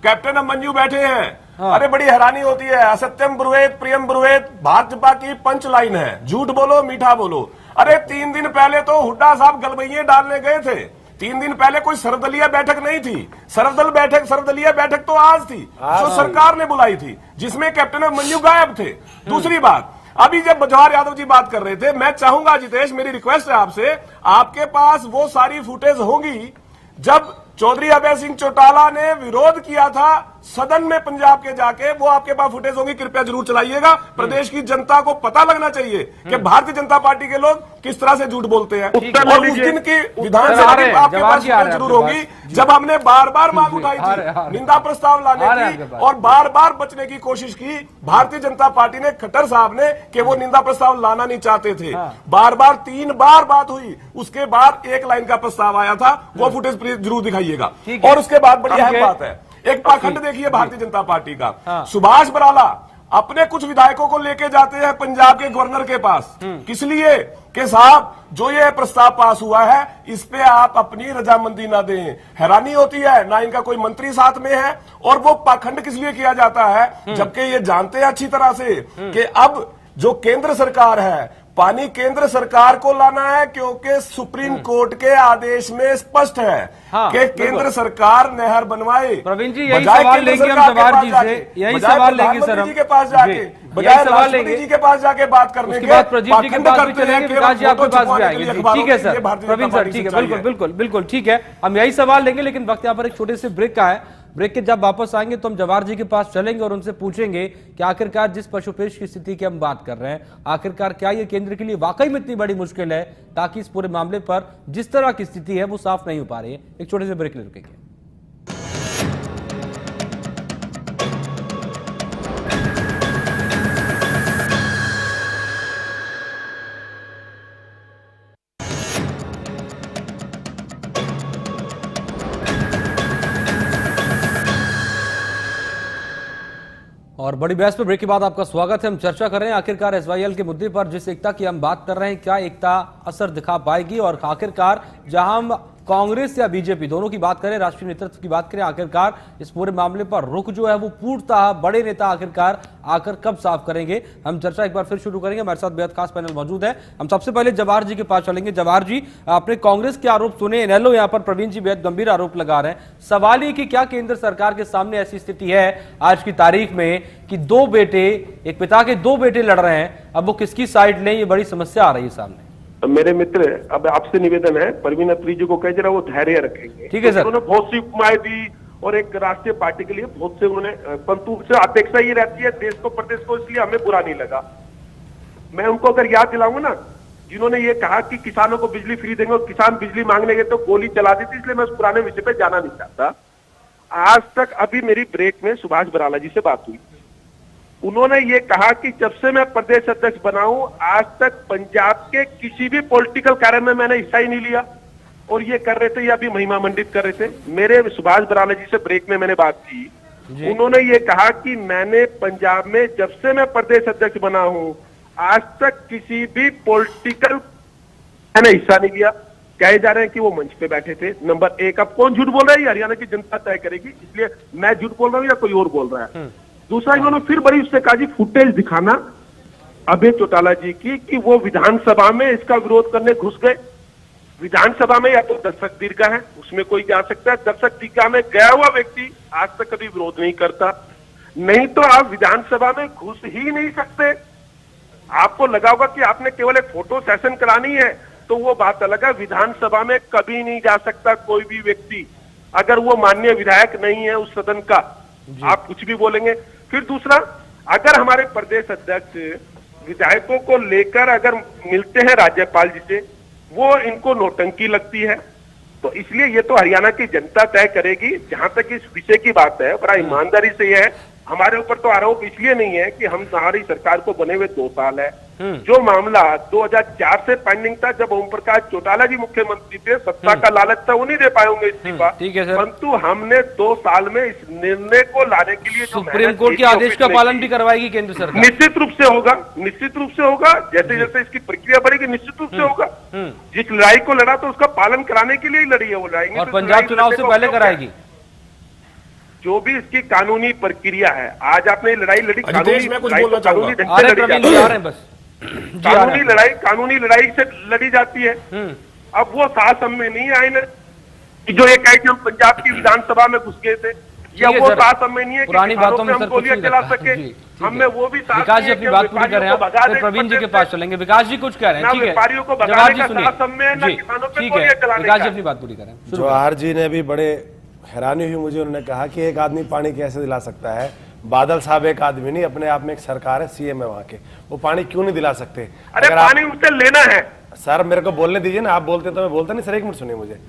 कैप्टन अभिमन्यु बैठे हैं। अरे बड़ी हैरानी होती है। असत्यम ब्रुवेत प्रियम ब्रुवेत भाजपा की पंच लाइन है, झूठ बोलो मीठा बोलो। अरे 3 दिन पहले तो हुड्डा साहब गलबैये डालने गए थे। 3 दिन पहले कोई सर्वदलीय बैठक नहीं थी। सर्वदलीय बैठक तो आज थी, जो सरकार ने बुलाई थी, जिसमें कैप्टन अभिमन्यु गायब थे। दूसरी बात, अभी जब जवाहर यादव जी बात कर रहे थे, मैं चाहूंगा जितेश, मेरी रिक्वेस्ट है आपसे, आपके पास वो सारी फुटेज होंगी जब चौधरी अभय सिंह चौटाला ने विरोध किया था सदन में पंजाब के जाके, वो आपके पास फुटेज होंगी, कृपया जरूर चलाइएगा। प्रदेश की जनता को पता लगना चाहिए कि भारतीय जनता पार्टी के लोग किस तरह से झूठ बोलते हैं। और उस दिन की विधानसभा की आपके पास जरूर होगी जब हमने बार बार मांग उठाई थी निंदा प्रस्ताव लाने की, और बार बार बचने की कोशिश की भारतीय जनता पार्टी ने, खट्टर साहब ने, कि वो निंदा प्रस्ताव लाना नहीं चाहते थे। बार बार 3 बार बात हुई, उसके बाद 1 लाइन का प्रस्ताव आया था, वो फुटेज जरूर दिखाइएगा। और उसके बाद बड़ी अहम बात है, एक पाखंड देखिए भारतीय जनता पार्टी का। सुभाष बराला अपने कुछ विधायकों को लेके जाते हैं पंजाब के गवर्नर के पास, किस लिए कि साहब जो ये प्रस्ताव पास हुआ है इस पे आप अपनी रजामंदी ना दें। हैरानी होती है, ना इनका कोई मंत्री साथ में है, और वो पाखंड किस लिए किया जाता है, जबकि ये जानते हैं अच्छी तरह से कि अब जो केंद्र सरकार है, पानी केंद्र सरकार को लाना है, क्योंकि सुप्रीम कोर्ट के आदेश में स्पष्ट है कि केंद्र सरकार नहर बनवाए। प्रवीण जी यही सवाल लेंगे हम जवाहर जी से, यही सवाल लेंगे सर हम के पास जाके, बजाय राष्ट्रपति जी के पास जाके बात करने के, प्रदीप जी के पास भी चलेंगे, विकास जी आपके पास भी आएंगे। ठीक है सर, प्रवीण सर ठीक है, बिल्कुल बिल्कुल बिल्कुल ठीक है, हम यही सवाल लेंगे। लेकिन वक्त यहाँ पर एक छोटे से ब्रेक का है, ब्रेक के जब वापस आएंगे तो हम जवाहर जी के पास चलेंगे और उनसे पूछेंगे कि आखिरकार जिस पशुपेश की स्थिति की हम बात कर रहे हैं, आखिरकार क्या ये केंद्र के लिए वाकई में इतनी बड़ी मुश्किल है, ताकि इस पूरे मामले पर जिस तरह की स्थिति है वो साफ नहीं हो पा रही है। एक छोटे से ब्रेक ले रुकेंगे। और बड़ी बहस में ब्रेक के बाद आपका स्वागत है। हम चर्चा कर रहे हैं आखिरकार एसवाईएल के मुद्दे पर, जिस एकता की हम बात कर रहे हैं, क्या एकता असर दिखा पाएगी, और आखिरकार जहां हम कांग्रेस या बीजेपी दोनों की बात करें, राष्ट्रीय नेतृत्व की बात करें, आखिरकार इस पूरे मामले पर रुख जो है वो पूर्णतः बड़े नेता आखिरकार आकर कब साफ करेंगे, हम चर्चा एक बार फिर शुरू करेंगे। हमारे साथ बेहद खास पैनल मौजूद है। हम सबसे पहले जवाहर जी के पास चलेंगे। जवाहर जी, आपने कांग्रेस के आरोप सुने, इनेलो यहाँ पर प्रवीण जी बेहद गंभीर आरोप लगा रहे हैं। सवाल ये कि क्या केंद्र सरकार के सामने ऐसी स्थिति है आज की तारीख में कि दो बेटे, एक पिता के दो बेटे लड़ रहे हैं, अब वो किसकी साइड लें, ये बड़ी समस्या आ रही है सामने। मेरे मित्र, अब आपसे निवेदन है, परवीन अत्री जी को कह जरा वो धैर्य रखेंगे। ठीक है सर। उन्होंने बहुत सी उपमाएं दी और एक राष्ट्रीय पार्टी के लिए बहुत से उन्होंने, परंतु उससे अपेक्षा ये रहती है देश को प्रदेश को, इसलिए हमें बुरा नहीं लगा। मैं उनको अगर याद दिलाऊंगा ना, जिन्होंने ये कहा कि किसानों को बिजली फ्री देंगे और किसान बिजली मांगने गए तो गोली चला दी थी, इसलिए मैं उस पुराने विषय पे जाना नहीं चाहता। आज तक अभी मेरी ब्रेक में सुभाष बराला जी से बात हुई, उन्होंने ये कहा कि जब से मैं प्रदेश अध्यक्ष बना हूं आज तक पंजाब के किसी भी पॉलिटिकल कार्य में मैंने हिस्सा ही नहीं लिया, और ये कर रहे थे या अभी महिमा मंडित कर रहे थे। मेरे सुभाष बराला जी से ब्रेक में मैंने बात की, उन्होंने ये कहा कि मैंने पंजाब में जब से मैं प्रदेश अध्यक्ष बना हूं आज तक किसी भी पॉलिटिकल मैंने हिस्सा नहीं लिया। कहे जा रहे हैं कि वो मंच पे बैठे थे। नंबर एक, अब कौन झूठ बोल रहा है ये हरियाणा की जनता तय करेगी, इसलिए मैं झूठ बोल रहा हूं या कोई और बोल रहा है। दूसरा, इन्होंने फिर बड़ी उससे कहा जी फुटेज दिखाना अभय चौटाला जी की कि वो विधानसभा में इसका विरोध करने घुस गए। विधानसभा में या तो दर्शक दीर्घा है, उसमें कोई जा सकता है, दर्शक दीर्घा में गया हुआ व्यक्ति आज तक कभी विरोध नहीं करता, नहीं तो आप विधानसभा में घुस ही नहीं सकते। आपको लगा होगा कि आपने केवल एक फोटो सेशन करानी है तो वो बात अलग है, विधानसभा में कभी नहीं जा सकता कोई भी व्यक्ति अगर वो माननीय विधायक नहीं है उस सदन का, आप कुछ भी बोलेंगे। फिर दूसरा, अगर हमारे प्रदेश अध्यक्ष विधायकों को लेकर अगर मिलते हैं राज्यपाल जी से, वो इनको नौटंकी लगती है, तो इसलिए ये तो हरियाणा की जनता तय करेगी। जहां तक इस विषय की बात है, बड़ा ईमानदारी से यह है, हमारे ऊपर तो आरोप इसलिए नहीं है कि हम हमारी सरकार को बने हुए 2 साल है। जो मामला 2004 से पेंडिंग था, जब ओम प्रकाश चौटाला जी मुख्यमंत्री थे, सत्ता का लालच था, वो नहीं दे पाए होंगे इस्तीफा, परंतु हमने 2 साल में इस निर्णय को लाने के लिए सुप्रीम कोर्ट के आदेश का पालन भी करवाएगी केंद्र सरकार। निश्चित रूप से होगा, निश्चित रूप से होगा, जैसे जैसे इसकी प्रक्रिया बढ़ेगी निश्चित रूप से होगा। जिस लड़ाई को लड़ा तो उसका पालन कराने के लिए ही लड़ी है वो लड़ाई, और पंजाब चुनाव से पहले कराएगी। जो भी इसकी कानूनी प्रक्रिया है, आज आपने लड़ाई लड़ी, कानूनी ढंग से लड़ी कानूनी लड़ाई से लड़ी जाती है। अब वो साहस में नहीं आए ना जो ये कहे कि हम पंजाब की विधानसभा में घुस गए थे, या वो साहस में नहीं है पुरानी बातों में हम गोलियां चला सके, हमें वो भी विकास जी अपनी बात पूरी कर रहे हैं, प्रवीण जी के पास चलेंगे। विकास जी कुछ कह रहे हैं, ठीक है, जवाहर जी सुनिए, ठीक है, विकास जी अपनी बात पूरी करें। जवाहर जी ने भी बड़े हैरानी हुई मुझे, उन्होंने कहा कि एक आदमी पानी कैसे दिला सकता है। बादल साहब एक आदमी नहीं, अपने आप में एक सरकार है, सीएम है वहां के, वो पानी क्यों नहीं दिला सकते? अरे पानी उनसे लेना है सर, मेरे को बोलने दीजिए ना, आप बोलते तो मैं बोलता नहीं सर, एक मिनट सुनिए मुझे।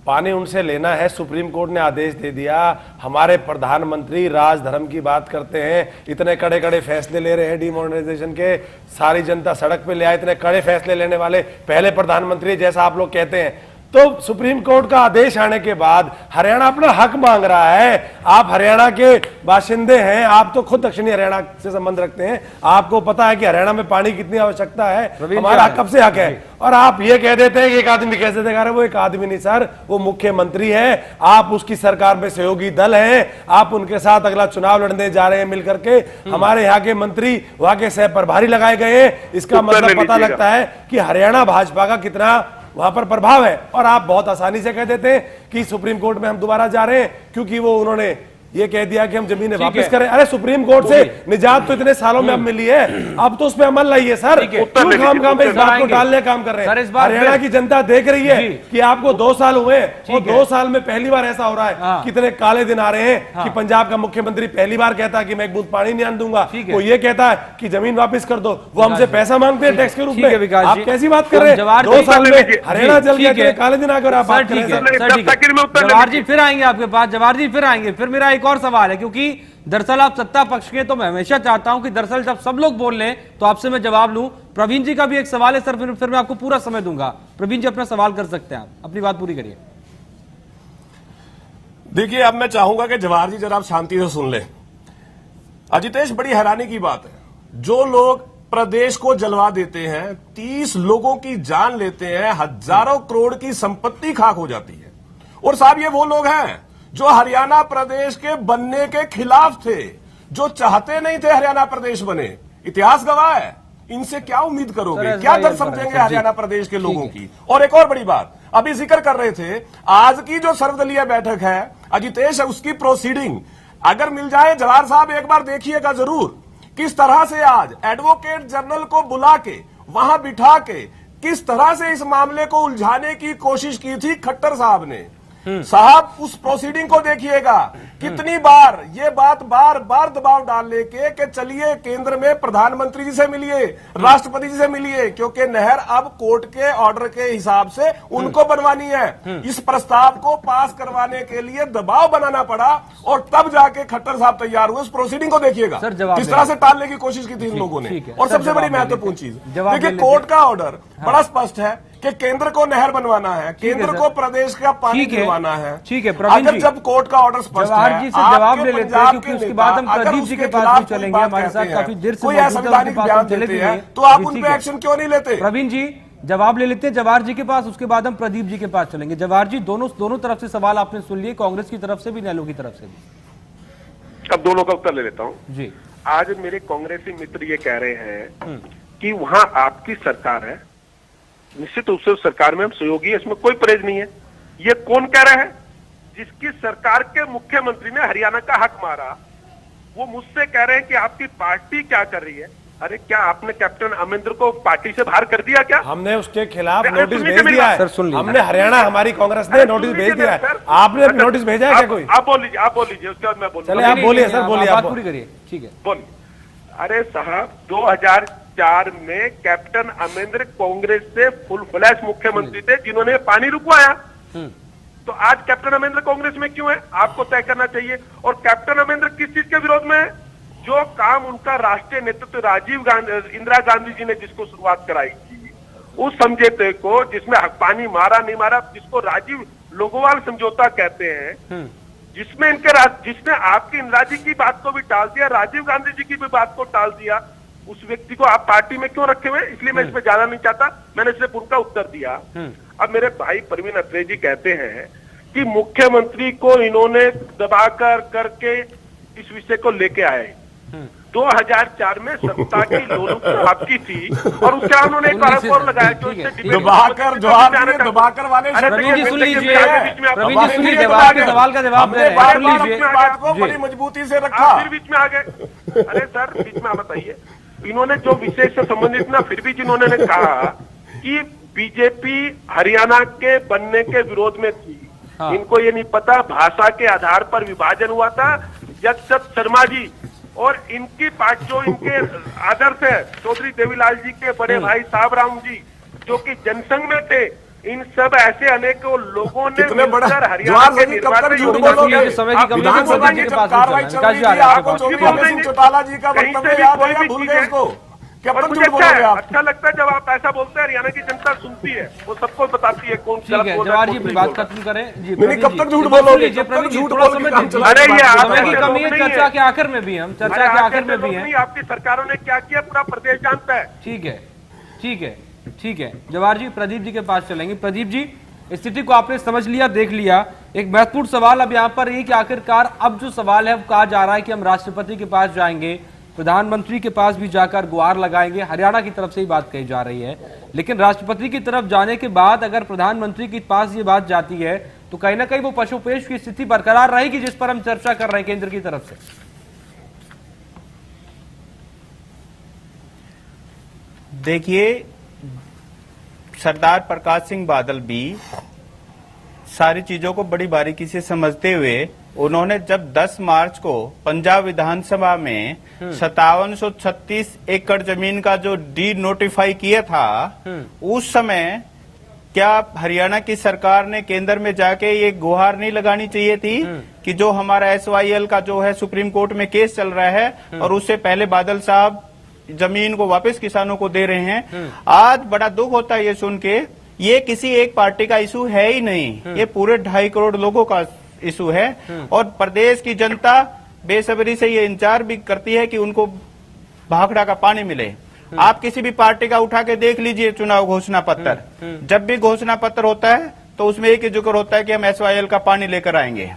पानी उनसे लेना है, सुप्रीम कोर्ट ने आदेश दे दिया, हमारे प्रधानमंत्री राजधर्म की बात करते हैं, इतने कड़े कड़े फैसले ले रहे हैं डिमोनेटाइजेशन के, सारी जनता सड़क पे ले आए, इतने कड़े फैसले लेने वाले पहले प्रधानमंत्री, जैसा आप लोग कहते हैं। तो सुप्रीम कोर्ट का आदेश आने के बाद हरियाणा अपना हक मांग रहा है। आप हरियाणा के बाशिंदे हैं, आप तो खुद दक्षिणी हरियाणा से संबंध रखते हैं, आपको पता है कि हरियाणा में पानी कितनी आवश्यकता है, हमारा कब से हक है। और आप ये कह देते हैं कि एक आदमी कैसे देखा रहे, वो एक आदमी नहीं सर, वो मुख्यमंत्री है, आप उसकी सरकार में सहयोगी दल हैं, आप उनके साथ अगला चुनाव लड़ने जा रहे हैं मिलकर के। हमारे यहाँ के मंत्री वहां के सह प्रभारी लगाए गए हैं, इसका मतलब पता लगता है कि हरियाणा भाजपा का कितना वहां पर प्रभाव है। और आप बहुत आसानी से कह देते हैं कि सुप्रीम कोर्ट में हम दोबारा जा रहे हैं क्योंकि वो उन्होंने ये कह दिया कि हम जमीनें वापस करें। अरे सुप्रीम कोर्ट से निजात तो इतने सालों में अब मिली है, अब तो उस पर अमल लाइए सर, क्यों खाम इस बात को टालने काम कर रहे हैं। हरियाणा की जनता देख रही है कि आपको 2 साल हुए और 2 साल में पहली बार ऐसा हो रहा है, कितने काले दिन आ रहे हैं कि पंजाब का मुख्यमंत्री पहली बार कहता है कि मैं एक बूंद पानी नहीं आने दूंगा, वो ये कहता है कि जमीन वापस कर दो, वो हमसे पैसा मांगते हैं टैक्स के रूप में। आप कैसी बात कर रहे हैं? 2 साल में हरियाणा जल गया, काले दिन आकर आप बात कर रहे हैं। जवाहर जी फिर आएंगे आपके पास, जवाहर जी फिर आएंगे। फिर मेरा एक और सवाल है, क्योंकि दरअसल आप सत्ता पक्ष के, तो मैं हमेशा चाहता हूं कि दरअसल जब सब लोग बोल लें तो आपसे मैं जवाब लूं। प्रवीण जी का भी एक सवाल है सर, फिर मैं आपको पूरा समय दूंगा। प्रवीण जी अपना सवाल कर सकते हैं, आप अपनी बात पूरी करिए। देखिए, अब मैं चाहूंगा कि जवाहर जी जरा आप शांति से सुन लें। अजितेश, बड़ी हैरानी की बात है, जो लोग प्रदेश को जलवा देते हैं, 30 लोगों की जान लेते हैं, हजारों करोड़ की संपत्ति खाक हो जाती है। और साहब, ये वो लोग हैं जो हरियाणा प्रदेश के बनने के खिलाफ थे, जो चाहते नहीं थे हरियाणा प्रदेश बने। इतिहास गवाह है, इनसे क्या उम्मीद करोगे, क्या दर समझेंगे हरियाणा प्रदेश के लोगों की। और एक और बड़ी बात, अभी जिक्र कर रहे थे, आज की जो सर्वदलीय बैठक है अजितेश, उसकी प्रोसीडिंग अगर मिल जाए, जवाहर साहब एक बार देखिएगा जरूर, किस तरह से आज एडवोकेट जनरल को बुला के वहां बिठा के किस तरह से इस मामले को उलझाने की कोशिश की थी खट्टर साहब ने। साहब, उस प्रोसीडिंग को देखिएगा, कितनी बार ये बात बार बार दबाव डाल लेके कि चलिए केंद्र में प्रधानमंत्री जी से मिलिए, राष्ट्रपति जी से मिलिए, क्योंकि नहर अब कोर्ट के ऑर्डर के हिसाब से उनको बनवानी है। इस प्रस्ताव को पास करवाने के लिए दबाव बनाना पड़ा और तब जाके खट्टर साहब तैयार हुए। उस प्रोसीडिंग को देखिएगा किस तरह से टालने की कोशिश की थी इन लोगों ने। और सबसे बड़ी महत्वपूर्ण चीज देखिए, कोर्ट का ऑर्डर बड़ा स्पष्ट है कि केंद्र को नहर बनवाना है, केंद्र को प्रदेश का पानी दिलवाना है। ठीक है प्रवीण जी, जब कोर्ट का ऑर्डर स्पष्ट है, जी से जवाब ले लेते हैं, क्योंकि उसके बाद हम प्रदीप जी के पास भी चलेंगे, हमारे साथ काफी देर से कोई असंवैधानिक बयान देते हैं तो आप उन पे एक्शन क्यों नहीं लेते? प्रवीण जी जवाब ले लेते हैं जवाहर जी के पास, उसके बाद हम प्रदीप जी के पास चलेंगे। जवाहर जी, दोनों तरफ से सवाल आपने सुन लिए, कांग्रेस की तरफ से भी, नेहरू की तरफ से भी। अब दोनों का उत्तर ले लेता हूँ जी। आज मेरे कांग्रेसी मित्र ये कह रहे हैं कि वहां आपकी सरकार है, निश्चित रूप से उस सरकार में हम सहयोगी है, इसमें कोई परहेज नहीं है। ये कौन कह रहा है? जिसकी सरकार के मुख्यमंत्री ने हरियाणा का हक मारा, वो मुझसे कह रहे हैं कि आपकी पार्टी क्या कर रही है। अरे क्या आपने कैप्टन अमरिंदर को पार्टी से बाहर कर दिया क्या? हमने उसके खिलाफ नोटिस भेज दिया है। हमने हरियाणा, हमारी कांग्रेस ने नोटिस भेज दिया है। आपने नोटिस भेजा है क्या कोई? आप बोल लीजिए, उसके बाद मैं बोलूंगा। चलिए आप बोलिए सर, बोलिए, बात पूरी करिए। ठीक है, बोलिए। अरे साहब, 2004 में कैप्टन अमरिंदर कांग्रेस से फुल फ्लैश मुख्यमंत्री थे जिन्होंने पानी रुकवाया। तो आज कैप्टन अमरिंदर कांग्रेस में क्यों है, आपको तय करना चाहिए। और कैप्टन अमरिंदर किस चीज के विरोध में है? जो काम उनका राष्ट्रीय नेतृत्व इंदिरा गांधी जी ने जिसको शुरुआत कराई थी, उस समझौते को, जिसमें पानी मारा नहीं मारा, जिसको राजीव लोगोवाल समझौता कहते हैं, जिसमें जिसने आपकी इंदिरा जी की बात को भी टाल दिया, राजीव गांधी जी की भी बात को टाल दिया, उस व्यक्ति को आप पार्टी में क्यों रखे हुए? इसलिए मैं इसमें जाना नहीं चाहता, मैंने सिर्फ उनका उत्तर दिया। अब मेरे भाई परवीन अत्रे जी कहते हैं कि मुख्यमंत्री को इन्होंने दबाकर करके इस विषय को लेके आए। 2004 में सत्ता की लोलुप आपकी थी और उसके बाद उन्होंने एक आरोप और लगाया जो दबाकर वाले। प्रवीण जी सुन लीजिए, प्रवीण जी सुन लीजिए, आपके सवाल का जवाब दे रहे हैं, सुन लीजिए। बात को बड़ी मजबूती से रखा, फिर बीच में आ गए। अरे सर, बीच में आप बताइए, इन्होंने जो विषय से संबंधित ना, फिर भी जिन्होंने कहा कि बीजेपी हरियाणा के बनने के विरोध में थी, इनको ये नहीं पता भाषा के आधार पर विभाजन हुआ था। जगत शर्मा जी और इनकी पार्टी, जो इनके आदर्श है, चौधरी देवीलाल जी के बड़े भाई साहब राम जी, जो कि जनसंघ में थे, इन सब ऐसे अनेकों लोगों ने मिलकर हरियाणा के निर्माण में समय की कमी चौटाला जी का वक्तव्य याद है या भूल गए उसको? कब और तक मुझे झूठ बोलोगे आप? अच्छा लगता है जब आप ऐसा बोलते हैं। हरियाणा की जनता सुनती है, वो सबको बताती है कौन ठीक है जवाहर जी अपनी बात खत्म करें जी। नहीं, कब तक झूठ बोलोगे? कब तक झूठ बोल के काम चलाओगे? अरे ये समय की कमी है, चर्चा के आखिर में भी हम चर्चा के आखिर में भी हैं। आपकी सरकारों ने क्या किया पूरा प्रदेश जानता है। ठीक है ठीक है ठीक है जवाहर जी प्रदीप जी के पास चलेंगे। प्रदीप जी स्थिति को आपने समझ लिया, देख लिया। एक महत्वपूर्ण सवाल अब यहाँ पर ये कि आखिरकार अब जो सवाल है वो कहा जा रहा है कि हम राष्ट्रपति के पास जाएंगे, प्रधानमंत्री के पास भी जाकर गुहार लगाएंगे। हरियाणा की तरफ से ही बात कही जा रही है, लेकिन राष्ट्रपति की तरफ जाने के बाद अगर प्रधानमंत्री के पास ये बात जाती है तो कहीं ना कहीं वो पशुपेश की स्थिति बरकरार रहेगी जिस पर हम चर्चा कर रहे हैं केंद्र की तरफ से। देखिए, सरदार प्रकाश सिंह बादल भी सारी चीजों को बड़ी बारीकी से समझते हुए उन्होंने जब 10 मार्च को पंजाब विधानसभा में 5736 एकड़ जमीन का जो डी नोटिफाई किया था, उस समय क्या हरियाणा की सरकार ने केंद्र में जाके ये गुहार नहीं लगानी चाहिए थी कि जो हमारा SYL का जो है सुप्रीम कोर्ट में केस चल रहा है और उससे पहले बादल साहब जमीन को वापस किसानों को दे रहे हैं। आज बड़ा दुख होता है ये सुन के, ये किसी एक पार्टी का इशू है ही नहीं, ये पूरे 2.5 करोड़ लोगों का इशू है और प्रदेश की जनता बेसब्री से ये इंतजार भी करती है कि उनको भाखड़ा का पानी मिले। आप किसी भी पार्टी का उठा के देख लीजिए चुनाव घोषणा पत्र, जब भी घोषणा पत्र होता है तो उसमें एक ही जिक्र होता है कि हम SYL का पानी लेकर आएंगे।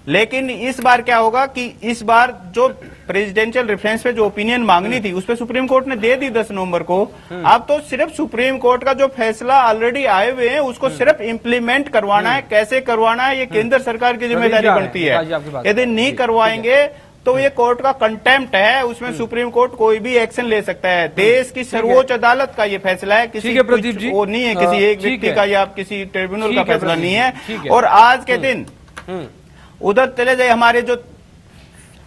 लेकिन इस बार क्या होगा कि इस बार जो प्रेसिडेंशियल रेफरेंस पे जो ओपिनियन मांगनी थी उस पे सुप्रीम कोर्ट ने दे दी 10 नवंबर को। अब तो सिर्फ सुप्रीम कोर्ट का जो फैसला ऑलरेडी आए हुए हैं उसको सिर्फ इम्प्लीमेंट करवाना है। कैसे करवाना है ये केंद्र सरकार की जिम्मेदारी बनती है। यदि नहीं करवाएंगे तो ये कोर्ट का कंटेम्प्ट है, उसमें सुप्रीम कोर्ट कोई भी एक्शन ले सकता है। देश की सर्वोच्च अदालत का ये फैसला है, किसी वो नहीं है, किसी एक व्यक्ति का या किसी ट्रिब्यूनल का फैसला नहीं है। और आज के दिन उधर चले जाए, हमारे जो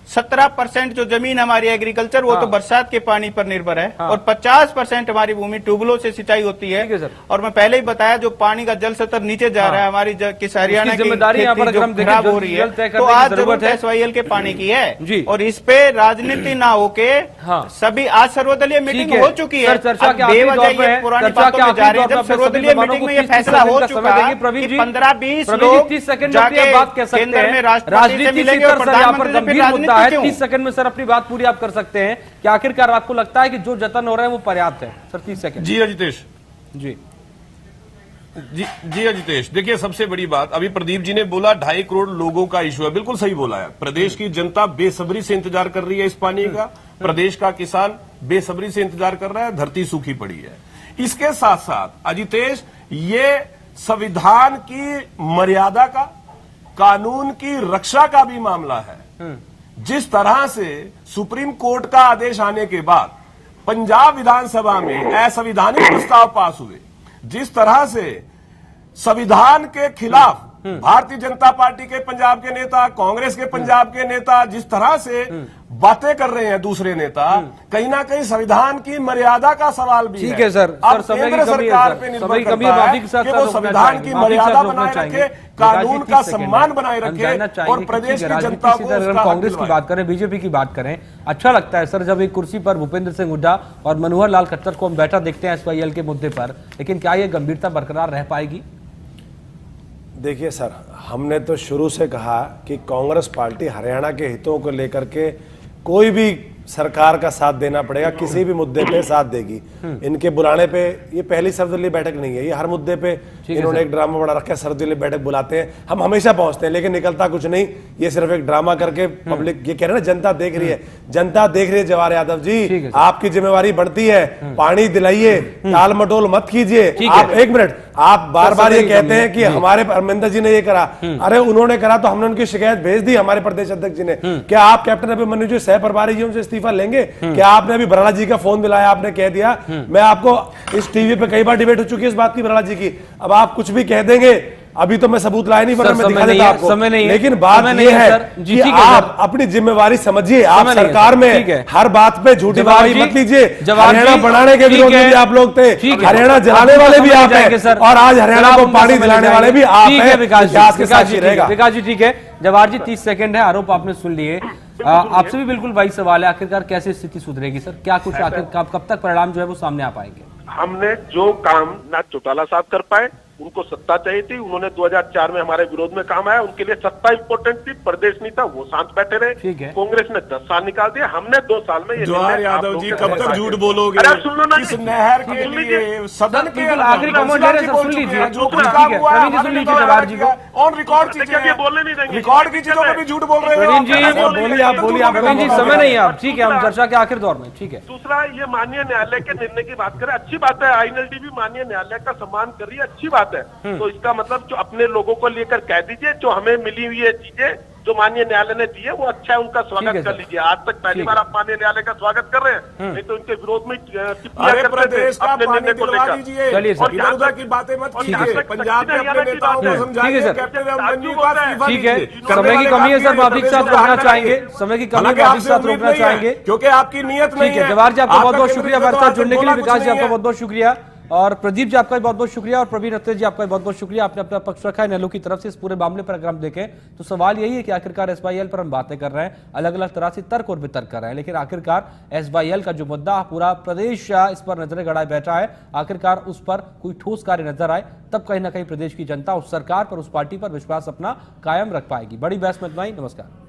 17% जो जमीन हमारी एग्रीकल्चर वो तो बरसात के पानी पर निर्भर है और 50% हमारी भूमि ट्यूबवेलों से सिंचाई होती है। और मैं पहले ही बताया जो पानी का जल स्तर नीचे जा रहा है, हमारी किस हरियाणा की खेती जो खराब हो रही है, तो आज जरूरत SYL के पानी की है। और इस पे राजनीति ना होके सभी, आज सर्वदलीय मीटिंग हो चुकी है, बेवजह पुरानी बातों में जा रही है। जब सर्वदलीय मीटिंग में ये फैसला हो चुका है कि 15-20 लोग जाके केंद्र में राष्ट्रपति से मिलेंगे और प्रधानमंत्री से फिर राजनीति 30 सेकंड में सर अपनी बात पूरी आप कर सकते हैं कि आखिरकार आपको लगता है कि जो जतन हो रहे हैं वो पर्याप्त है? Sir 30 second. जी अजितेश जी अजितेश, देखिए सबसे बड़ी बात अभी प्रदीप जी ने बोला 2.5 करोड़ लोगों का इशू है, बिल्कुल सही बोला है। प्रदेश की जनता बेसब्री से इंतजार कर रही है इस पानी का, प्रदेश का किसान बेसब्री से इंतजार कर रहा है, धरती सूखी पड़ी है। इसके साथ साथ अजितेश, ये संविधान की मर्यादा का, कानून की रक्षा का भी मामला है। जिस तरह से सुप्रीम कोर्ट का आदेश आने के बाद पंजाब विधानसभा में असंवैधानिक प्रस्ताव पास हुए, जिस तरह से संविधान के खिलाफ भारतीय जनता पार्टी के पंजाब के नेता, कांग्रेस के पंजाब के नेता जिस तरह से बातें कर रहे हैं दूसरे नेता, कहीं ना कहीं संविधान की मर्यादा का सवाल भी है। ठीक है सर, अब केंद्र सरकार पे निर्भर करता है कि वो संविधान की मर्यादा बनाए रखे, कानून का सम्मान बनाए रखे और प्रदेश की जनता को। कांग्रेस की बात करें, बीजेपी की बात करें, अच्छा लगता है सर जब एक कुर्सी पर भूपेंद्र सिंह हुड्डा और मनोहर लाल खट्टर को हम बैठा देखते हैं SYL के मुद्दे पर, लेकिन क्या ये गंभीरता बरकरार रह पाएगी? देखिए सर, हमने तो शुरू से कहा कि कांग्रेस पार्टी हरियाणा के हितों को लेकर के कोई भी सरकार का साथ देना पड़ेगा, किसी भी मुद्दे पे साथ देगी। इनके बुलाने पे, ये पहली सर्वदलीय बैठक नहीं है, ये हर मुद्दे पे इन्होंने एक ड्रामा बना रखा है। सर्वदलीय बैठक बुलाते हैं, हम हमेशा पहुंचते हैं लेकिन निकलता कुछ नहीं, ये सिर्फ एक ड्रामा करके पब्लिक, ये कह रहे हैं ना जनता देख रही है, जनता देख रही है। जवाहर यादव जी, आपकी जिम्मेवारी बढ़ती है, पानी दिलाइए, टाल मटोल मत कीजिए। आप एक मिनट, आप बार बार ये कहते हैं कि हमारे अरविंदर जी ने ये करा, अरे उन्होंने करा तो हमने उनकी शिकायत भेज दी हमारे प्रदेश अध्यक्ष जी ने। क्या आप कैप्टन अभिमन्यु जी, सह प्रभारी जी, उनसे इस्तीफा लेंगे? क्या आपने अभी बराला जी का फोन मिलाया, आपने कह दिया, मैं आपको इस टीवी पे कई बार डिबेट हो चुकी है इस बात की बराला जी की, अब आप कुछ भी कह देंगे अभी तो मैं सबूत लाया नहीं, वरना मैं समय दिखा नहीं देता है, आपको। समय नहीं है। लेकिन बात समय ये नहीं है, है सर। जी, कि ठीक है, आप सर। अपनी जिम्मेवारी समझिए। आप समय नहीं है, सरकार सर। ठीक है। में हर बात पे झूठी जवाहर गवाही जी, मत लीजिए। जवाहर हरियाणा जी, बनाने के ठीक विरोध में है। भी आप लोग थे, ठीक है। हरियाणा जलाने आप वाले भी समय आप जाएंगे, हैं, सर। और आज हरियाणा सर, को आप पानी समय दिलाने जाएंगे। वाले भी आप ठीक है हैं। विकास जी, इतिहास के विकास साक्षी जी, रहेगा। विकास जी ठीक है। जवाहर जी 30 सेकंड है, आरोप आपने सुन लिए। आपसे भी बिल्कुल वही सवाल है, आखिरकार कैसे स्थिति सुधरेगी सर? क्या कुछ आखिर कब तक परिणाम जो है वो सामने आ पाएंगे? हमने जो काम ना चौटाला साहब कर पाए, उनको सत्ता चाहिए थी, उन्होंने 2004 में हमारे विरोध में काम आया, उनके लिए सत्ता इंपॉर्टेंट थी, प्रदेश नहीं था, वो शांत बैठे रहे। ठीक है। कांग्रेस ने 10 साल निकाल दिया, हमने 2 साल में ये जवाहर निर्णय आप यादव लोगों जी के कब सामने तक रखा झूठ है। बोलोगे? अरे आप सुन लो ना, इस नहर के सुन लीजिए। लिए सदन के बिल्कुल, अंदर आखिरी कमेंट ले रहे हैं, बोल सुन चुके लीजिए। हैं, जो ठीक कुछ है, काम हुआ प्रवीण जी सुन लीजिए जवाहर जी को। ऑन रिकॉर्ड चीजें देखिए, बोलने नहीं देंगे। रिकॉर्ड की चीजों में भी झूठ बोल रहे हो प्रवीण जी, बोलिए आप, बोलिए आप। प्रवीण जी समय नहीं है अब, ठीक है, हम चर्चा के आखिर दौर में। ठीक है, दूसरा, ये माननीय न्यायालय के निर्णय की बात करें, अच्छी बात है। आईएनएलडी भी माननीय न्यायालय का सम्मान कर रही है, अच्छी बात है। तो इसका मतलब जो अपने लोगों को लेकर कह दीजिए, जो हमें मिली हुई है चीजें जो माननीय न्यायालय ने दी है वो अच्छा है, उनका स्वागत कर लीजिए। आज तक पहली बार आप माननीय न्यायालय का स्वागत कर रहे हैं, नहीं तो उनके विरोध में टिप्पणियां करते थे प्रदेश का अपने पानी निर्णय को दिलवा लेकर। दीजिए, चलिए सर। इधर उधर की बातें मत कीजिए। पंजाब के अपने नेताओं को समझाइए, कैप्टन अभिमन्यु का इस्तीफा ठीक है। दीजिए। समय की कमी है सर, माफी के साथ रोकना चाहेंगे। समय की कमी माफी के साथ रोकना चाहेंगे, क्योंकि आपकी नीयत नहीं ठीक है। जवाहर जी आपका बहुत बहुत शुक्रिया हमारे साथ जुड़ने के लिए। विकास जी आपका बहुत बहुत शुक्रिया, और प्रदीप जी आपका भी बहुत बहुत शुक्रिया, और प्रवीण अत्रे जी आपका भी बहुत बहुत शुक्रिया। आपने अपना पक्ष रखा है नेहरू की तरफ से इस पूरे मामले पर। अगर हम देखें तो सवाल यही है कि आखिरकार एसवाईएल पर हम बातें कर रहे हैं, अलग अलग तरह से तर्क और वितर्क कर रहे हैं, लेकिन आखिरकार एसवाईएल का जो मुद्दा पूरा प्रदेश इस पर नजरें गड़ाए बैठा है, आखिरकार उस पर कोई ठोस कार्य नजर आए तब कहीं ना कहीं प्रदेश की जनता उस सरकार पर, उस पार्टी पर विश्वास अपना कायम रख पाएगी। बड़ी बहस में इतना ही। नमस्कार।